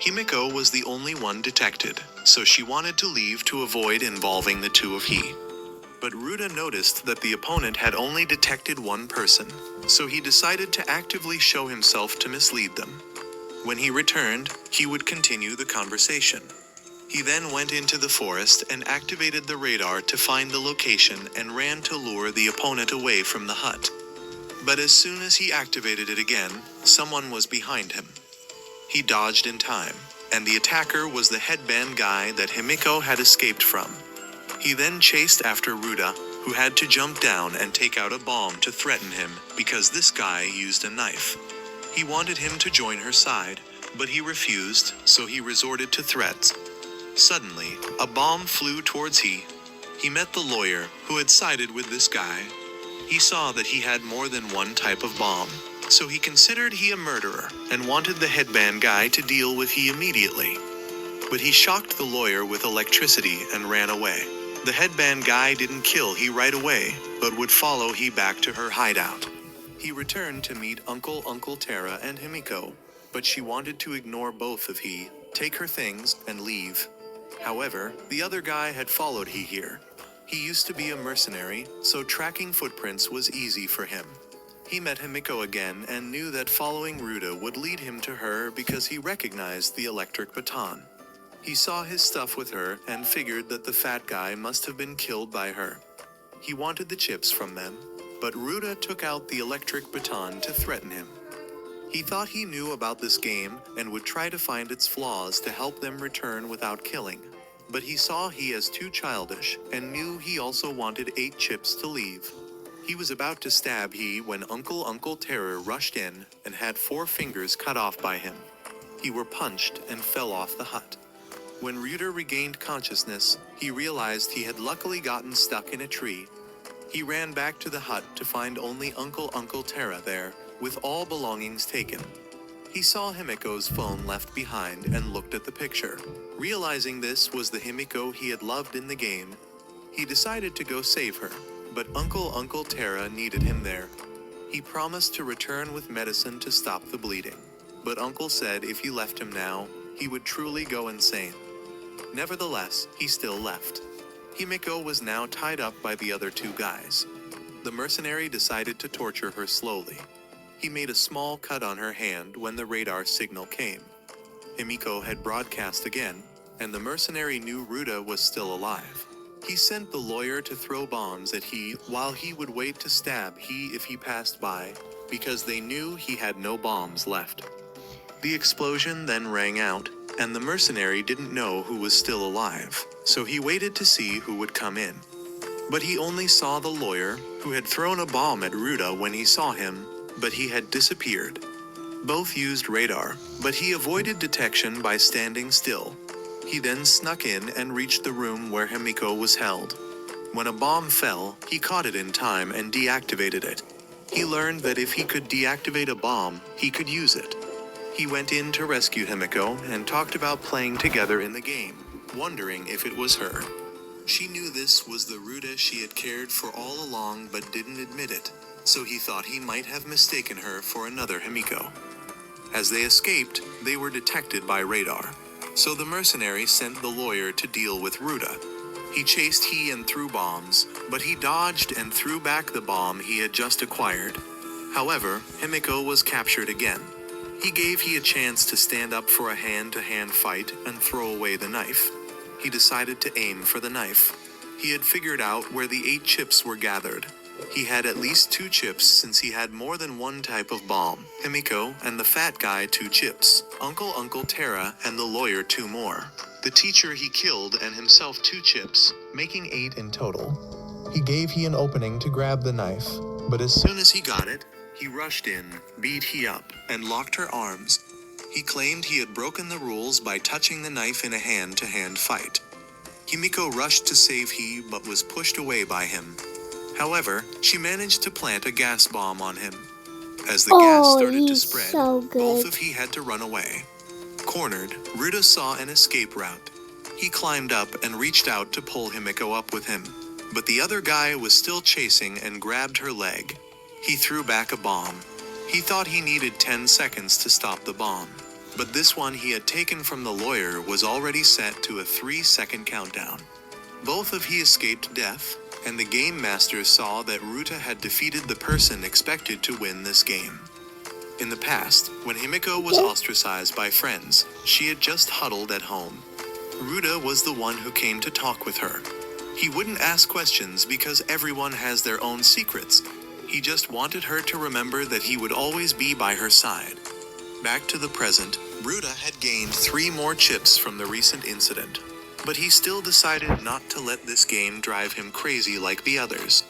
Himiko was the only one detected, so she wanted to leave to avoid involving the two of he. But Ruda noticed that the opponent had only detected one person, so he decided to actively show himself to mislead them. When he returned, he would continue the conversation. He then went into the forest and activated the radar to find the location and ran to lure the opponent away from the hut. But as soon as he activated it again, someone was behind him. He dodged in time, and the attacker was the headband guy that Himiko had escaped from. He then chased after Ruda, who had to jump down and take out a bomb to threaten him because this guy used a knife. He wanted him to join her side, but he refused, so he resorted to threats. Suddenly, a bomb flew towards he. He met the lawyer, who had sided with this guy. He saw that he had more than one type of bomb, so he considered he a murderer and wanted the headband guy to deal with he immediately. But he shocked the lawyer with electricity and ran away. The headband guy didn't kill he right away, but would follow he back to her hideout. He returned to meet Uncle Tara and Himiko, but she wanted to ignore both of he, take her things, and leave. However, the other guy had followed he here. He used to be a mercenary, so tracking footprints was easy for him. He met Himiko again and knew that following Ruda would lead him to her because he recognized the electric baton. He saw his stuff with her and figured that the fat guy must have been killed by her. He wanted the chips from them, but Ruda took out the electric baton to threaten him. He thought he knew about this game and would try to find its flaws to help them return without killing. But he saw he as too childish and knew he also wanted 8 chips to leave. He was about to stab he when Uncle Terror rushed in and had 4 fingers cut off by him. He were punched and fell off the hut. When Ruda regained consciousness, he realized he had luckily gotten stuck in a tree. He ran back to the hut to find only Uncle Terra there, with all belongings taken. He saw Himiko's phone left behind and looked at the picture. Realizing this was the Himiko he had loved in the game, he decided to go save her, but Uncle Terra needed him there. He promised to return with medicine to stop the bleeding, but Uncle said if he left him now, he would truly go insane. Nevertheless, he still left. Himiko was now tied up by the other 2 guys. The mercenary decided to torture her slowly. He made a small cut on her hand when the radar signal came. Himiko had broadcast again, and the mercenary knew Ruda was still alive. He sent the lawyer to throw bombs at he while he would wait to stab he if he passed by, because they knew he had no bombs left. The explosion then rang out, and the mercenary didn't know who was still alive, so he waited to see who would come in. But he only saw the lawyer, who had thrown a bomb at Ruda when he saw him, but he had disappeared. Both used radar, but he avoided detection by standing still. He then snuck in and reached the room where Himiko was held. When a bomb fell, he caught it in time and deactivated it. He learned that if he could deactivate a bomb, he could use it. He went in to rescue Himiko and talked about playing together in the game, wondering if it was her. She knew this was the Ruda she had cared for all along but didn't admit it, so he thought he might have mistaken her for another Himiko. As they escaped, they were detected by radar, so the mercenary sent the lawyer to deal with Ruda. He chased he and threw bombs, but he dodged and threw back the bomb he had just acquired. However, Himiko was captured again. He gave he a chance to stand up for a hand-to-hand fight and throw away the knife. He decided to aim for the knife. He had figured out where the 8 chips were gathered, He had at least 2 chips since he had more than one type of bomb. Himiko and the fat guy 2 chips. Uncle Tara and the lawyer 2 more. The teacher he killed and himself 2 chips, making 8 in total. He gave he an opening to grab the knife, but as soon as he got it, he rushed in, beat he up, and locked her arms. He claimed he had broken the rules by touching the knife in a hand-to-hand fight. Himiko rushed to save he, but was pushed away by him. However, she managed to plant a gas bomb on him. As the gas started to spread, both of he had to run away. Cornered, Ruta saw an escape route. He climbed up and reached out to pull Himiko up with him. But the other guy was still chasing and grabbed her leg. He threw back a bomb. He thought he needed 10 seconds to stop the bomb. But this one he had taken from the lawyer was already set to a 3-second countdown. Both of he escaped death, and the game master saw that Ruta had defeated the person expected to win this game. In the past, when Himiko was ostracized by friends, she had just huddled at home. Ruta was the one who came to talk with her. He wouldn't ask questions because everyone has their own secrets. He just wanted her to remember that he would always be by her side. Back to the present, Ruta had gained 3 more chips from the recent incident. But he still decided not to let this game drive him crazy like the others.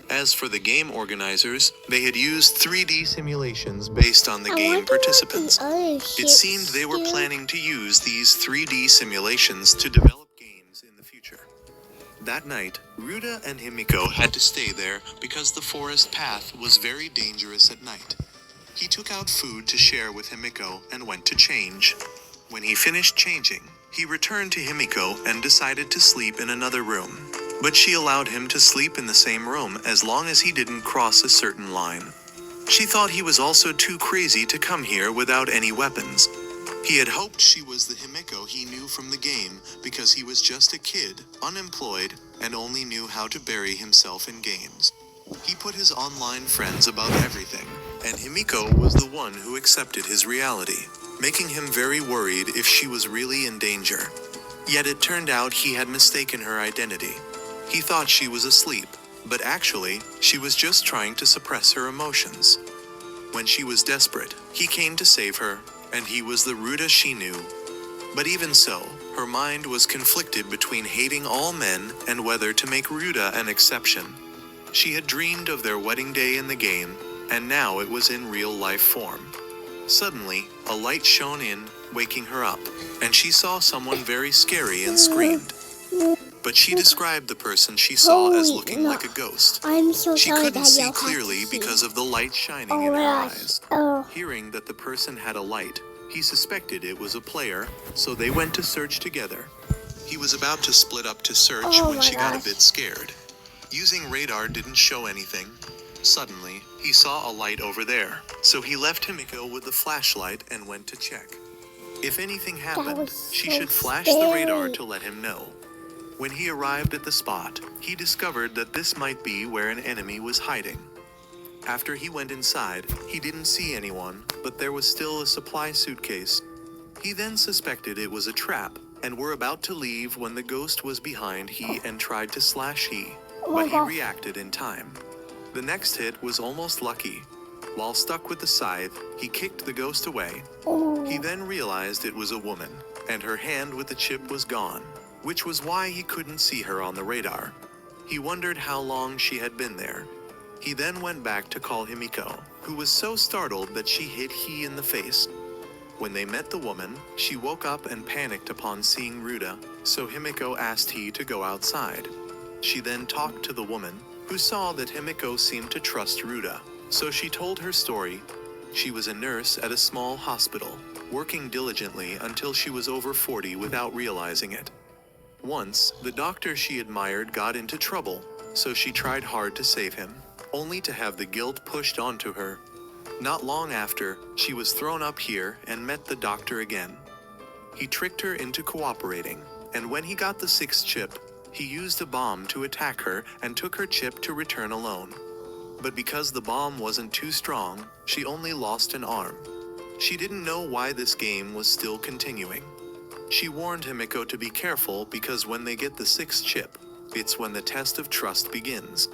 As for the game organizers, they had used 3D simulations based on the game participants. It seemed they were planning to use these 3D simulations to develop games in the future. That night, Ruta and Himiko had to stay there because the forest path was very dangerous at night. He took out food to share with Himiko and went to change. When he finished changing, he returned to Himiko and decided to sleep in another room. But she allowed him to sleep in the same room as long as he didn't cross a certain line. She thought he was also too crazy to come here without any weapons. He had hoped she was the Himiko he knew from the game because he was just a kid, unemployed, and only knew how to bury himself in games. He put his online friends above everything, and Himiko was the one who accepted his reality, making him very worried if she was really in danger. Yet it turned out he had mistaken her identity. He thought she was asleep, but actually, she was just trying to suppress her emotions. When she was desperate, he came to save her, and he was the Ruta she knew. But even so, her mind was conflicted between hating all men and whether to make Ruta an exception. She had dreamed of their wedding day in the game, and now it was in real-life form. Suddenly, a light shone in, waking her up, and she saw someone very scary and screamed. But she described the person she saw as looking like a ghost. I'm so She sorry couldn't that see you'll have clearly to see. because of the light shining in her eyes. Hearing that the person had a light, he suspected it was a player, so they went to search together. He was about to split up to search when she got a bit scared. Using radar didn't show anything. Suddenly, he saw a light over there, so he left Himiko with the flashlight and went to check. If anything happened, she should flash the radar to let him know. When he arrived at the spot, he discovered that this might be where an enemy was hiding. After he went inside, he didn't see anyone, but there was still a supply suitcase. He then suspected it was a trap, and were about to leave when the ghost was behind he and tried to slash he, but he reacted in time. The next hit was almost lucky. While stuck with the scythe, he kicked the ghost away. He then realized it was a woman, and her hand with the chip was gone, which was why he couldn't see her on the radar. He wondered how long she had been there. He then went back to call Himiko, who was so startled that she hit he in the face. When they met the woman, she woke up and panicked upon seeing Ruta, so Himiko asked he to go outside. She then talked to the woman, who saw that Himiko seemed to trust Ruta, so she told her story. She was a nurse at a small hospital, working diligently until she was over 40 without realizing it. Once, the doctor she admired got into trouble, so she tried hard to save him, only to have the guilt pushed onto her. Not long after, she was thrown up here and met the doctor again. He tricked her into cooperating, and when he got the 6th chip, he used a bomb to attack her and took her chip to return alone. But because the bomb wasn't too strong, she only lost an arm. She didn't know why this game was still continuing. She warned Himiko to be careful because when they get the 6th chip, it's when the test of trust begins.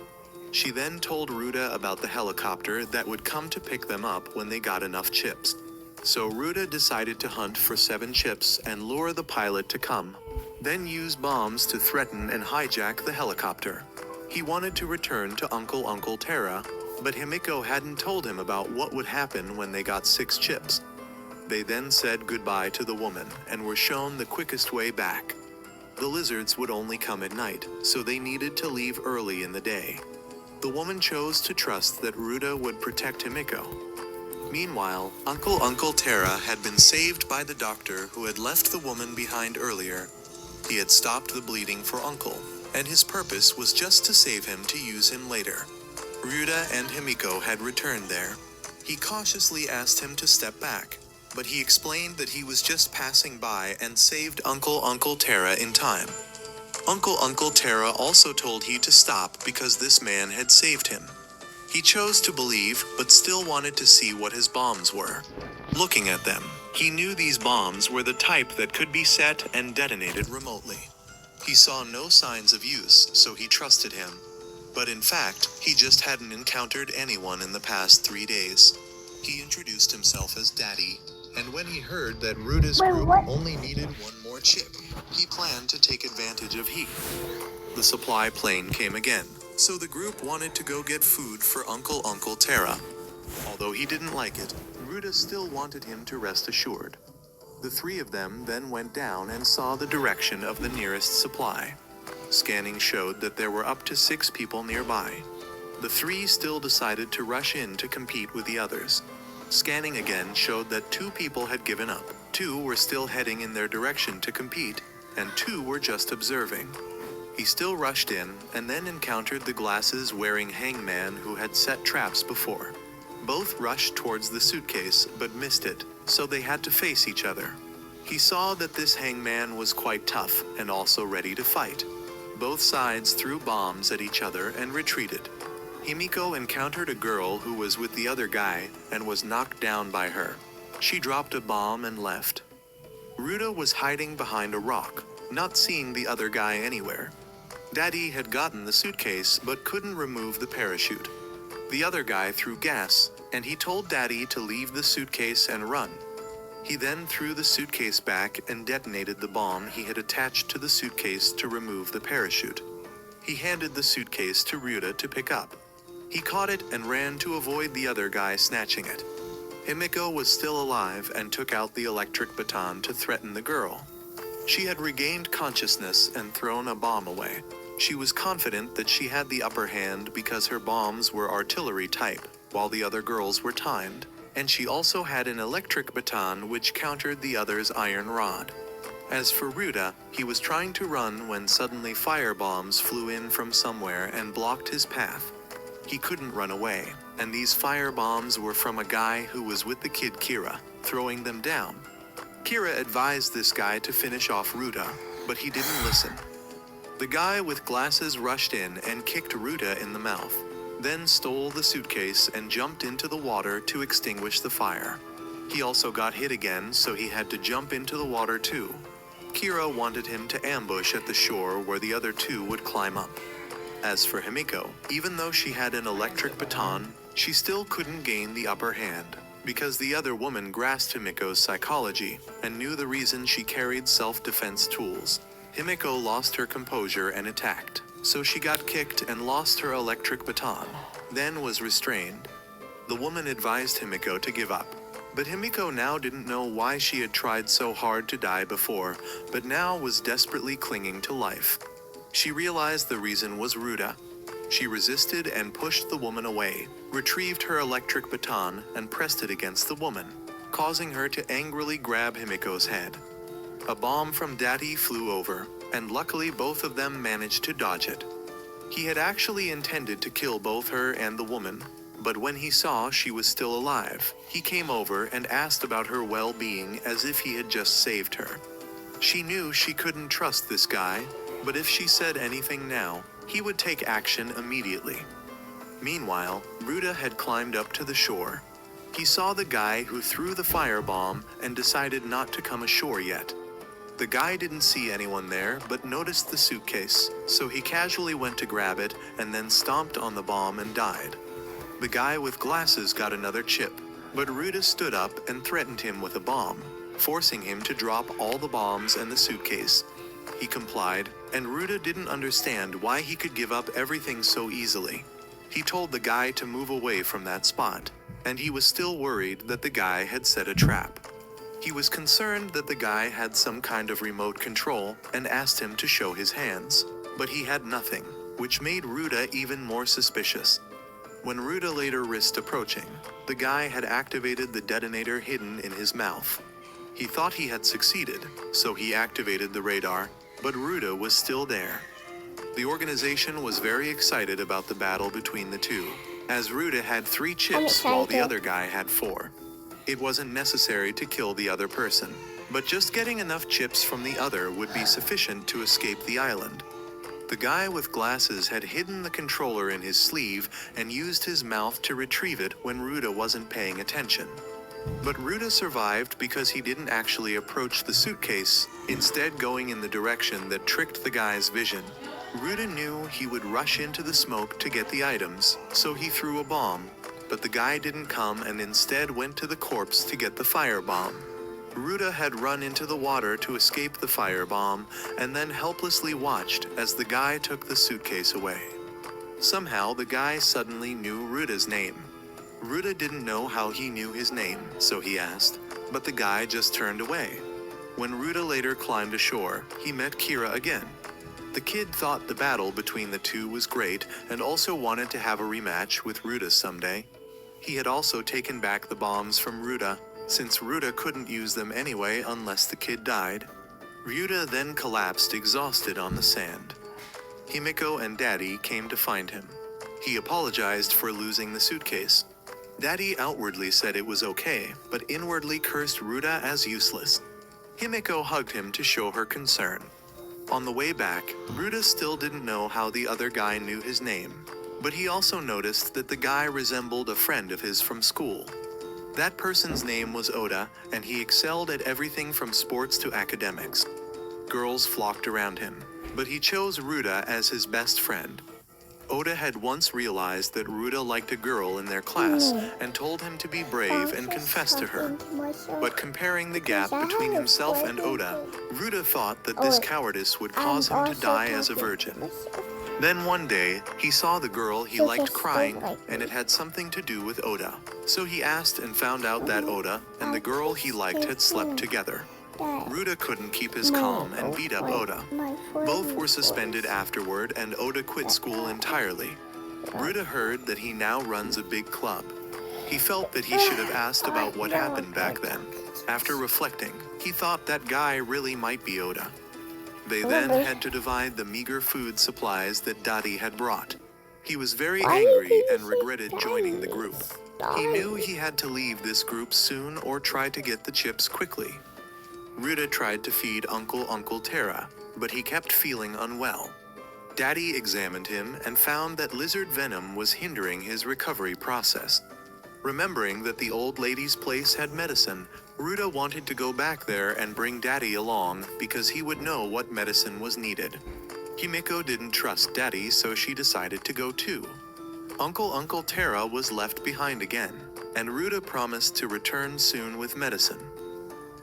She then told Ruda about the helicopter that would come to pick them up when they got enough chips. So Ruda decided to hunt for 7 chips and lure the pilot to come, then use bombs to threaten and hijack the helicopter. He wanted to return to Uncle Terra, but Himiko hadn't told him about what would happen when they got 6 chips. They then said goodbye to the woman and were shown the quickest way back. The lizards would only come at night, so they needed to leave early in the day. The woman chose to trust that Ruda would protect Himiko. Meanwhile, Uncle Terra had been saved by the doctor who had left the woman behind earlier. He had stopped the bleeding for Uncle, and his purpose was just to save him to use him later. Ruda and Himiko had returned there. He cautiously asked him to step back, but he explained that he was just passing by and saved Uncle Terra in time. Uncle Terra also told he to stop because this man had saved him. He chose to believe, but still wanted to see what his bombs were. Looking at them, he knew these bombs were the type that could be set and detonated remotely. He saw no signs of use, so he trusted him. But in fact, he just hadn't encountered anyone in the past 3 days. He introduced himself as Daddy, and when he heard that Ruda's group only needed 1 more chip, he planned to take advantage of heat. The supply plane came again, so the group wanted to go get food for Uncle Terra. Although he didn't like it, Ruda still wanted him to rest assured. The 3 of them then went down and saw the direction of the nearest supply. Scanning showed that there were up to 6 people nearby. The 3 still decided to rush in to compete with the others. Scanning again showed that 2 people had given up, 2 were still heading in their direction to compete, and 2 were just observing. He still rushed in, and then encountered the glasses-wearing hangman who had set traps before. Both rushed towards the suitcase, but missed it, so they had to face each other. He saw that this hangman was quite tough, and also ready to fight. Both sides threw bombs at each other and retreated. Himiko encountered a girl who was with the other guy, and was knocked down by her. She dropped a bomb and left. Ruda was hiding behind a rock, not seeing the other guy anywhere. Daddy had gotten the suitcase, but couldn't remove the parachute. The other guy threw gas, and he told Daddy to leave the suitcase and run. He then threw the suitcase back and detonated the bomb he had attached to the suitcase to remove the parachute. He handed the suitcase to Ruda to pick up. He caught it and ran to avoid the other guy snatching it. Himiko was still alive and took out the electric baton to threaten the girl. She had regained consciousness and thrown a bomb away. She was confident that she had the upper hand because her bombs were artillery type, while the other girls were timed, and she also had an electric baton which countered the other's iron rod. As for Ruda, he was trying to run when suddenly fire bombs flew in from somewhere and blocked his path. He couldn't run away, and these fire bombs were from a guy who was with the kid Kira, throwing them down. Kira advised this guy to finish off Ruda, but he didn't listen. The guy with glasses rushed in and kicked Ruda in the mouth, then stole the suitcase and jumped into the water to extinguish the fire. He also got hit again, so he had to jump into the water too. Kira wanted him to ambush at the shore where the other 2 would climb up. As for Himiko, even though she had an electric baton, she still couldn't gain the upper hand, because the other woman grasped Himiko's psychology and knew the reason she carried self-defense tools. Himiko lost her composure and attacked, so she got kicked and lost her electric baton, then was restrained. The woman advised Himiko to give up, but Himiko now didn't know why she had tried so hard to die before, but now was desperately clinging to life. She realized the reason was Ruda. She resisted and pushed the woman away, retrieved her electric baton and pressed it against the woman, causing her to angrily grab Himiko's head. A bomb from Daddy flew over, and luckily both of them managed to dodge it. He had actually intended to kill both her and the woman, but when he saw she was still alive, he came over and asked about her well-being as if he had just saved her. She knew she couldn't trust this guy, but if she said anything now, he would take action immediately. Meanwhile, Ruda had climbed up to the shore. He saw the guy who threw the firebomb and decided not to come ashore yet. The guy didn't see anyone there, but noticed the suitcase, so he casually went to grab it and then stomped on the bomb and died. The guy with glasses got another chip, but Ruda stood up and threatened him with a bomb, forcing him to drop all the bombs and the suitcase. He complied, and Ruda didn't understand why he could give up everything so easily. He told the guy to move away from that spot, and he was still worried that the guy had set a trap. He was concerned that the guy had some kind of remote control and asked him to show his hands, but he had nothing, which made Ruda even more suspicious. When Ruda later risked approaching, the guy had activated the detonator hidden in his mouth. He thought he had succeeded, so he activated the radar, but Ruda was still there. The organization was very excited about the battle between the two, as Ruda had 3 chips while the other guy had 4. It wasn't necessary to kill the other person, but just getting enough chips from the other would be sufficient to escape the island. The guy with glasses had hidden the controller in his sleeve and used his mouth to retrieve it when Ruda wasn't paying attention. But Ruda survived because he didn't actually approach the suitcase, instead going in the direction that tricked the guy's vision. Ruda knew he would rush into the smoke to get the items, so he threw a bomb, but the guy didn't come and instead went to the corpse to get the firebomb. Ruda had run into the water to escape the firebomb and then helplessly watched as the guy took the suitcase away. Somehow the guy suddenly knew Ruda's name. Ruda didn't know how he knew his name, so he asked, but the guy just turned away. When Ruda later climbed ashore, he met Kira again. The kid thought the battle between the two was great and also wanted to have a rematch with Ruda someday. He had also taken back the bombs from Ruda, since Ruda couldn't use them anyway unless the kid died. Ruda then collapsed exhausted on the sand. Himiko and Daddy came to find him. He apologized for losing the suitcase. Daddy outwardly said it was okay, but inwardly cursed Ruda as useless. Himiko hugged him to show her concern. On the way back, Ruda still didn't know how the other guy knew his name, but he also noticed that the guy resembled a friend of his from school. That person's name was Oda, and he excelled at everything from sports to academics. Girls flocked around him, but he chose Ruda as his best friend. Oda had once realized that Ruda liked a girl in their class and told him to be brave and confess to her. But comparing the gap between himself and Oda, Ruda thought that this cowardice would cause him to die as a virgin. Then one day, he saw the girl he liked crying, and it had something to do with Oda. So he asked and found out that Oda and the girl he liked had slept together. Ruda couldn't keep his calm and beat up Oda. Both were suspended afterward, and Oda quit school entirely. Ruda heard that he now runs a big club. He felt that he should have asked about what happened back then. After reflecting, he thought that guy really might be Oda. They then had to divide the meager food supplies that Daddy had brought. He was very angry and regretted joining the group. He knew he had to leave this group soon or try to get the chips quickly. Ruda tried to feed Uncle Terra, but he kept feeling unwell. Daddy examined him and found that lizard venom was hindering his recovery process. Remembering that the old lady's place had medicine, Ruda wanted to go back there and bring Daddy along because he would know what medicine was needed. Himiko didn't trust Daddy, so she decided to go too. Uncle Terra was left behind again, and Ruda promised to return soon with medicine.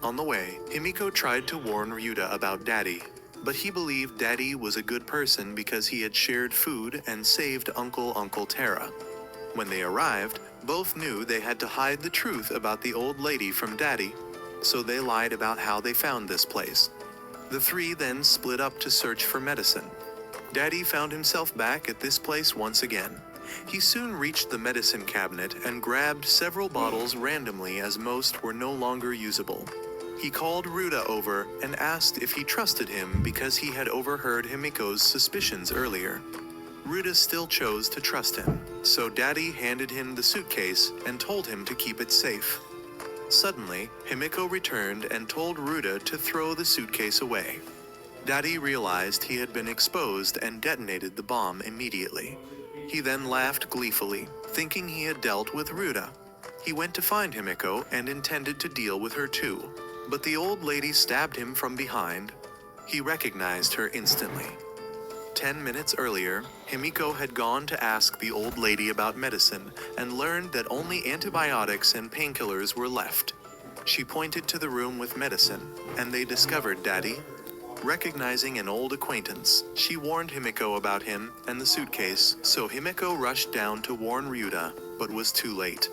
On the way, Himiko tried to warn Ruda about Daddy, but he believed Daddy was a good person because he had shared food and saved Uncle Terra. When they arrived, both knew they had to hide the truth about the old lady from Daddy, so they lied about how they found this place. The 3 then split up to search for medicine. Daddy found himself back at this place once again. He soon reached the medicine cabinet and grabbed several bottles randomly as most were no longer usable. He called Ruda over and asked if he trusted him because he had overheard Himiko's suspicions earlier. Ruda still chose to trust him, so Daddy handed him the suitcase and told him to keep it safe. Suddenly, Himiko returned and told Ruda to throw the suitcase away. Daddy realized he had been exposed and detonated the bomb immediately. He then laughed gleefully, thinking he had dealt with Ruda. He went to find Himiko and intended to deal with her too. but the old lady stabbed him from behind. He recognized her instantly. 10 minutes earlier, Himiko had gone to ask the old lady about medicine and learned that only antibiotics and painkillers were left. She pointed to the room with medicine, and they discovered Daddy. Recognizing an old acquaintance, she warned Himiko about him and the suitcase, so Himiko rushed down to warn Ryuta, but was too late.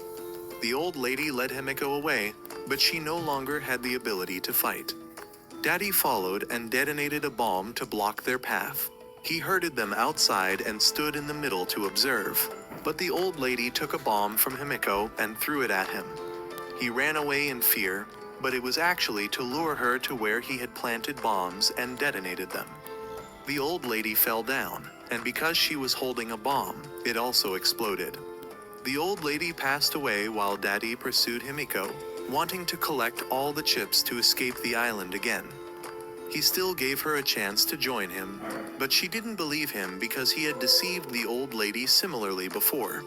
The old lady led Himiko away, but she no longer had the ability to fight. Daddy followed and detonated a bomb to block their path. He herded them outside and stood in the middle to observe, but the old lady took a bomb from Himiko and threw it at him. He ran away in fear, but it was actually to lure her to where he had planted bombs and detonated them. The old lady fell down, and because she was holding a bomb, it also exploded. The old lady passed away while Daddy pursued Himiko, wanting to collect all the chips to escape the island again. He still gave her a chance to join him, but she didn't believe him because he had deceived the old lady similarly before.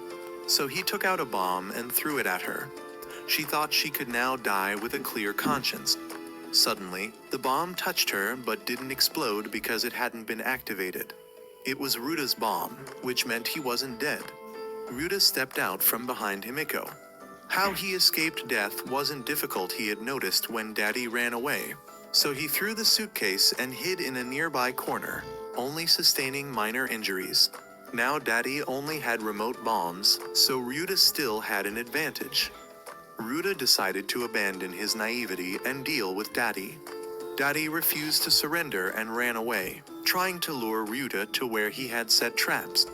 So he took out a bomb and threw it at her. She thought she could now die with a clear conscience. Suddenly, the bomb touched her but didn't explode because it hadn't been activated. It was Ryuta's bomb, which meant he wasn't dead. Ryuta stepped out from behind Himiko. How he escaped death wasn't difficult, he had noticed when Daddy ran away. So he threw the suitcase and hid in a nearby corner, only sustaining minor injuries. Now Daddy only had remote bombs, so Ryuta still had an advantage. Ryuta decided to abandon his naivety and deal with Daddy. Daddy refused to surrender and ran away, trying to lure Ryuta to where he had set traps.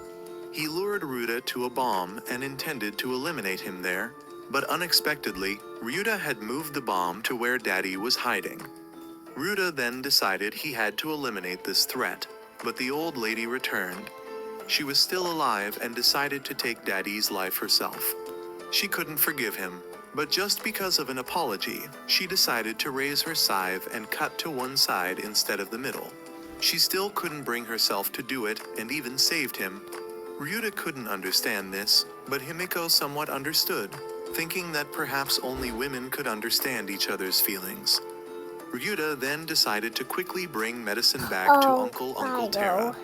He lured Ryuta to a bomb and intended to eliminate him there, but unexpectedly, Ryuta had moved the bomb to where Daddy was hiding. Ryuta then decided he had to eliminate this threat, but the old lady returned. She was still alive and decided to take Daddy's life herself. She couldn't forgive him, but just because of an apology, she decided to raise her scythe and cut to one side instead of the middle. She still couldn't bring herself to do it and even saved him. Ryuta couldn't understand this, but Himiko somewhat understood, thinking that perhaps only women could understand each other's feelings. Ryuta then decided to quickly bring medicine back to Uncle Terra.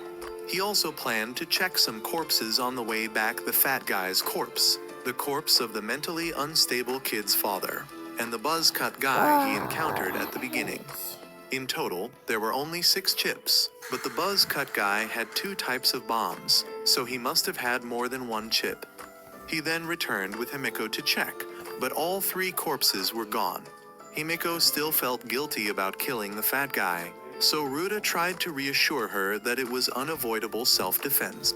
He also planned to check some corpses on the way back: the fat guy's corpse, the corpse of the mentally unstable kid's father, and the buzz cut guy he encountered at the beginning. In total, there were only 6 chips, but the buzz cut guy had 2 types of bombs, so he must have had more than 1 chip. He then returned with Himiko to check, but all 3 corpses were gone. Himiko still felt guilty about killing the fat guy, so Ryuta tried to reassure her that it was unavoidable self-defense.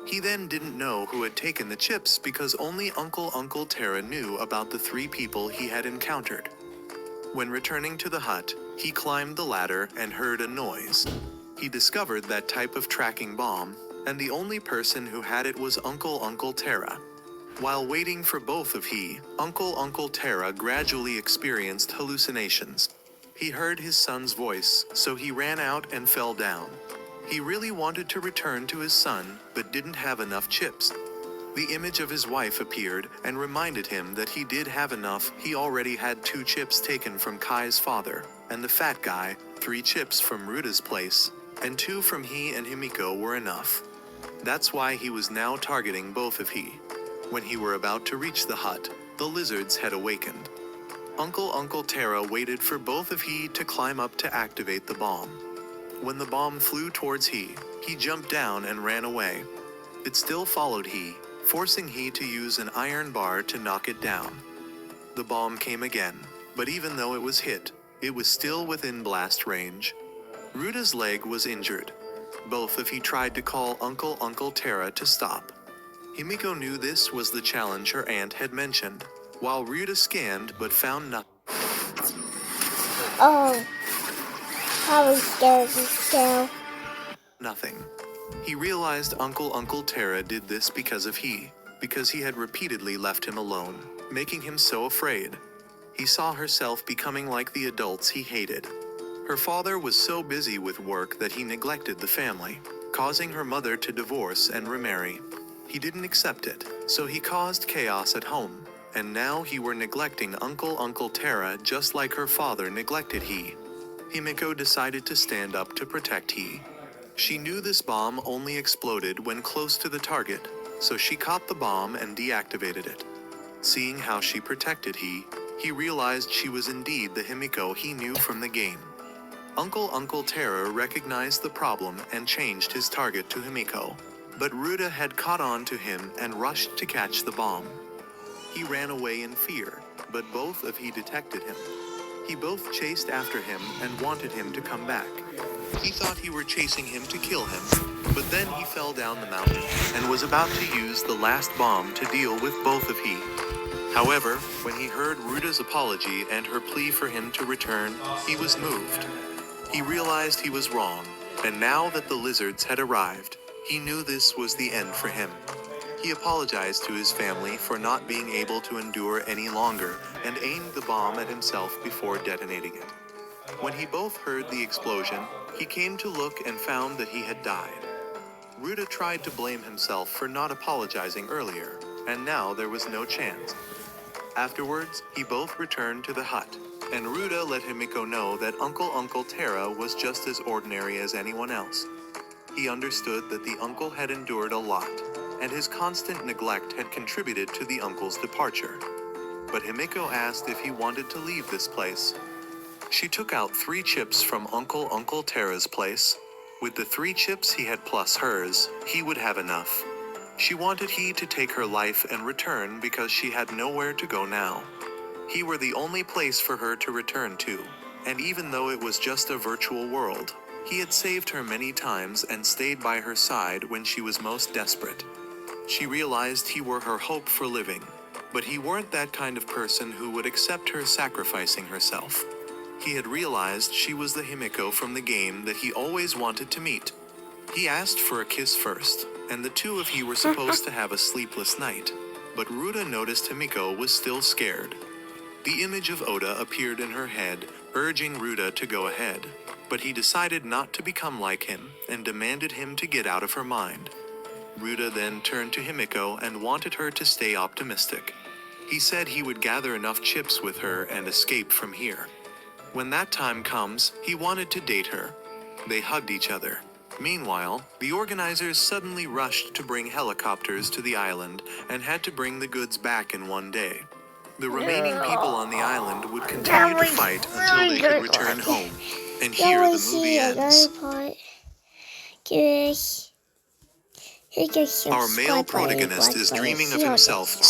He then didn't know who had taken the chips because only Uncle Terra knew about the 3 people he had encountered. When returning to the hut, he climbed the ladder and heard a noise. He discovered that type of tracking bomb, and the only person who had it was Uncle Terra. While waiting for both of Uncle Terra gradually experienced hallucinations. He heard his son's voice, so he ran out and fell down. He really wanted to return to his son, but didn't have enough chips. The image of his wife appeared and reminded him that he did have enough. He already had 2 chips taken from Kai's father, and the fat guy, 3 chips from Ryuta's place, and 2 from he and Himiko were enough. That's why he was now targeting both of he. When he were about to reach the hut, the lizards had awakened. Uncle Terra waited for both of he to climb up to activate the bomb. When the bomb flew towards he jumped down and ran away. It still followed he, forcing he to use an iron bar to knock it down. The bomb came again, but even though it was hit, it was still within blast range. Ryuta's leg was injured. Both of he tried to call Uncle Terra to stop. Himiko knew this was the challenge her aunt had mentioned, while Ryuta scanned but found nothing. Oh, I was scared still. Nothing. He realized Uncle Terra did this because he had repeatedly left him alone, making him so afraid. He saw herself becoming like the adults he hated. Her father was so busy with work that he neglected the family, causing her mother to divorce and remarry. He didn't accept it, so he caused chaos at home, and now he were neglecting Uncle Terra just like her father neglected he. Himiko decided to stand up to protect he. She knew this bomb only exploded when close to the target, so she caught the bomb and deactivated it. Seeing how she protected he realized she was indeed the Himiko he knew from the game. Uncle Terra recognized the problem and changed his target to Himiko, but Ruda had caught on to him and rushed to catch the bomb. He ran away in fear, but both of he detected him. He both chased after him and wanted him to come back. He thought he were chasing him to kill him, but then he fell down the mountain and was about to use the last bomb to deal with both of he. However, when he heard Ruda's apology and her plea for him to return, he was moved. He realized he was wrong, and now that the lizards had arrived, he knew this was the end for him. He apologized to his family for not being able to endure any longer and aimed the bomb at himself before detonating it. When he both heard the explosion, he came to look and found that he had died. Ruda tried to blame himself for not apologizing earlier, and now there was no chance. Afterwards, he both returned to the hut, and Ruda let Himiko know that Uncle Terra was just as ordinary as anyone else. He understood that the uncle had endured a lot, and his constant neglect had contributed to the uncle's departure. But Himiko asked if he wanted to leave this place. She took out 3 chips from Uncle Terra's place. With the 3 chips he had plus hers, he would have enough. She wanted he to take her life and return because she had nowhere to go now. He were the only place for her to return to, and even though it was just a virtual world, he had saved her many times and stayed by her side when she was most desperate. She realized he were her hope for living, but he weren't that kind of person who would accept her sacrificing herself. He had realized she was the Himiko from the game that he always wanted to meet. He asked for a kiss first, and the two of he were supposed to have a sleepless night, but Ruda noticed Himiko was still scared. The image of Oda appeared in her head, urging Ruda to go ahead, but he decided not to become like him and demanded him to get out of her mind. Ruda then turned to Himiko and wanted her to stay optimistic. He said he would gather enough chips with her and escape from here. When that time comes, he wanted to date her. They hugged each other. Meanwhile, the organizers suddenly rushed to bring helicopters to the island and had to bring the goods back in one day. The remaining people on the island would continue to fight until they could return home. And here the movie ends. Our male protagonist is dreaming of himself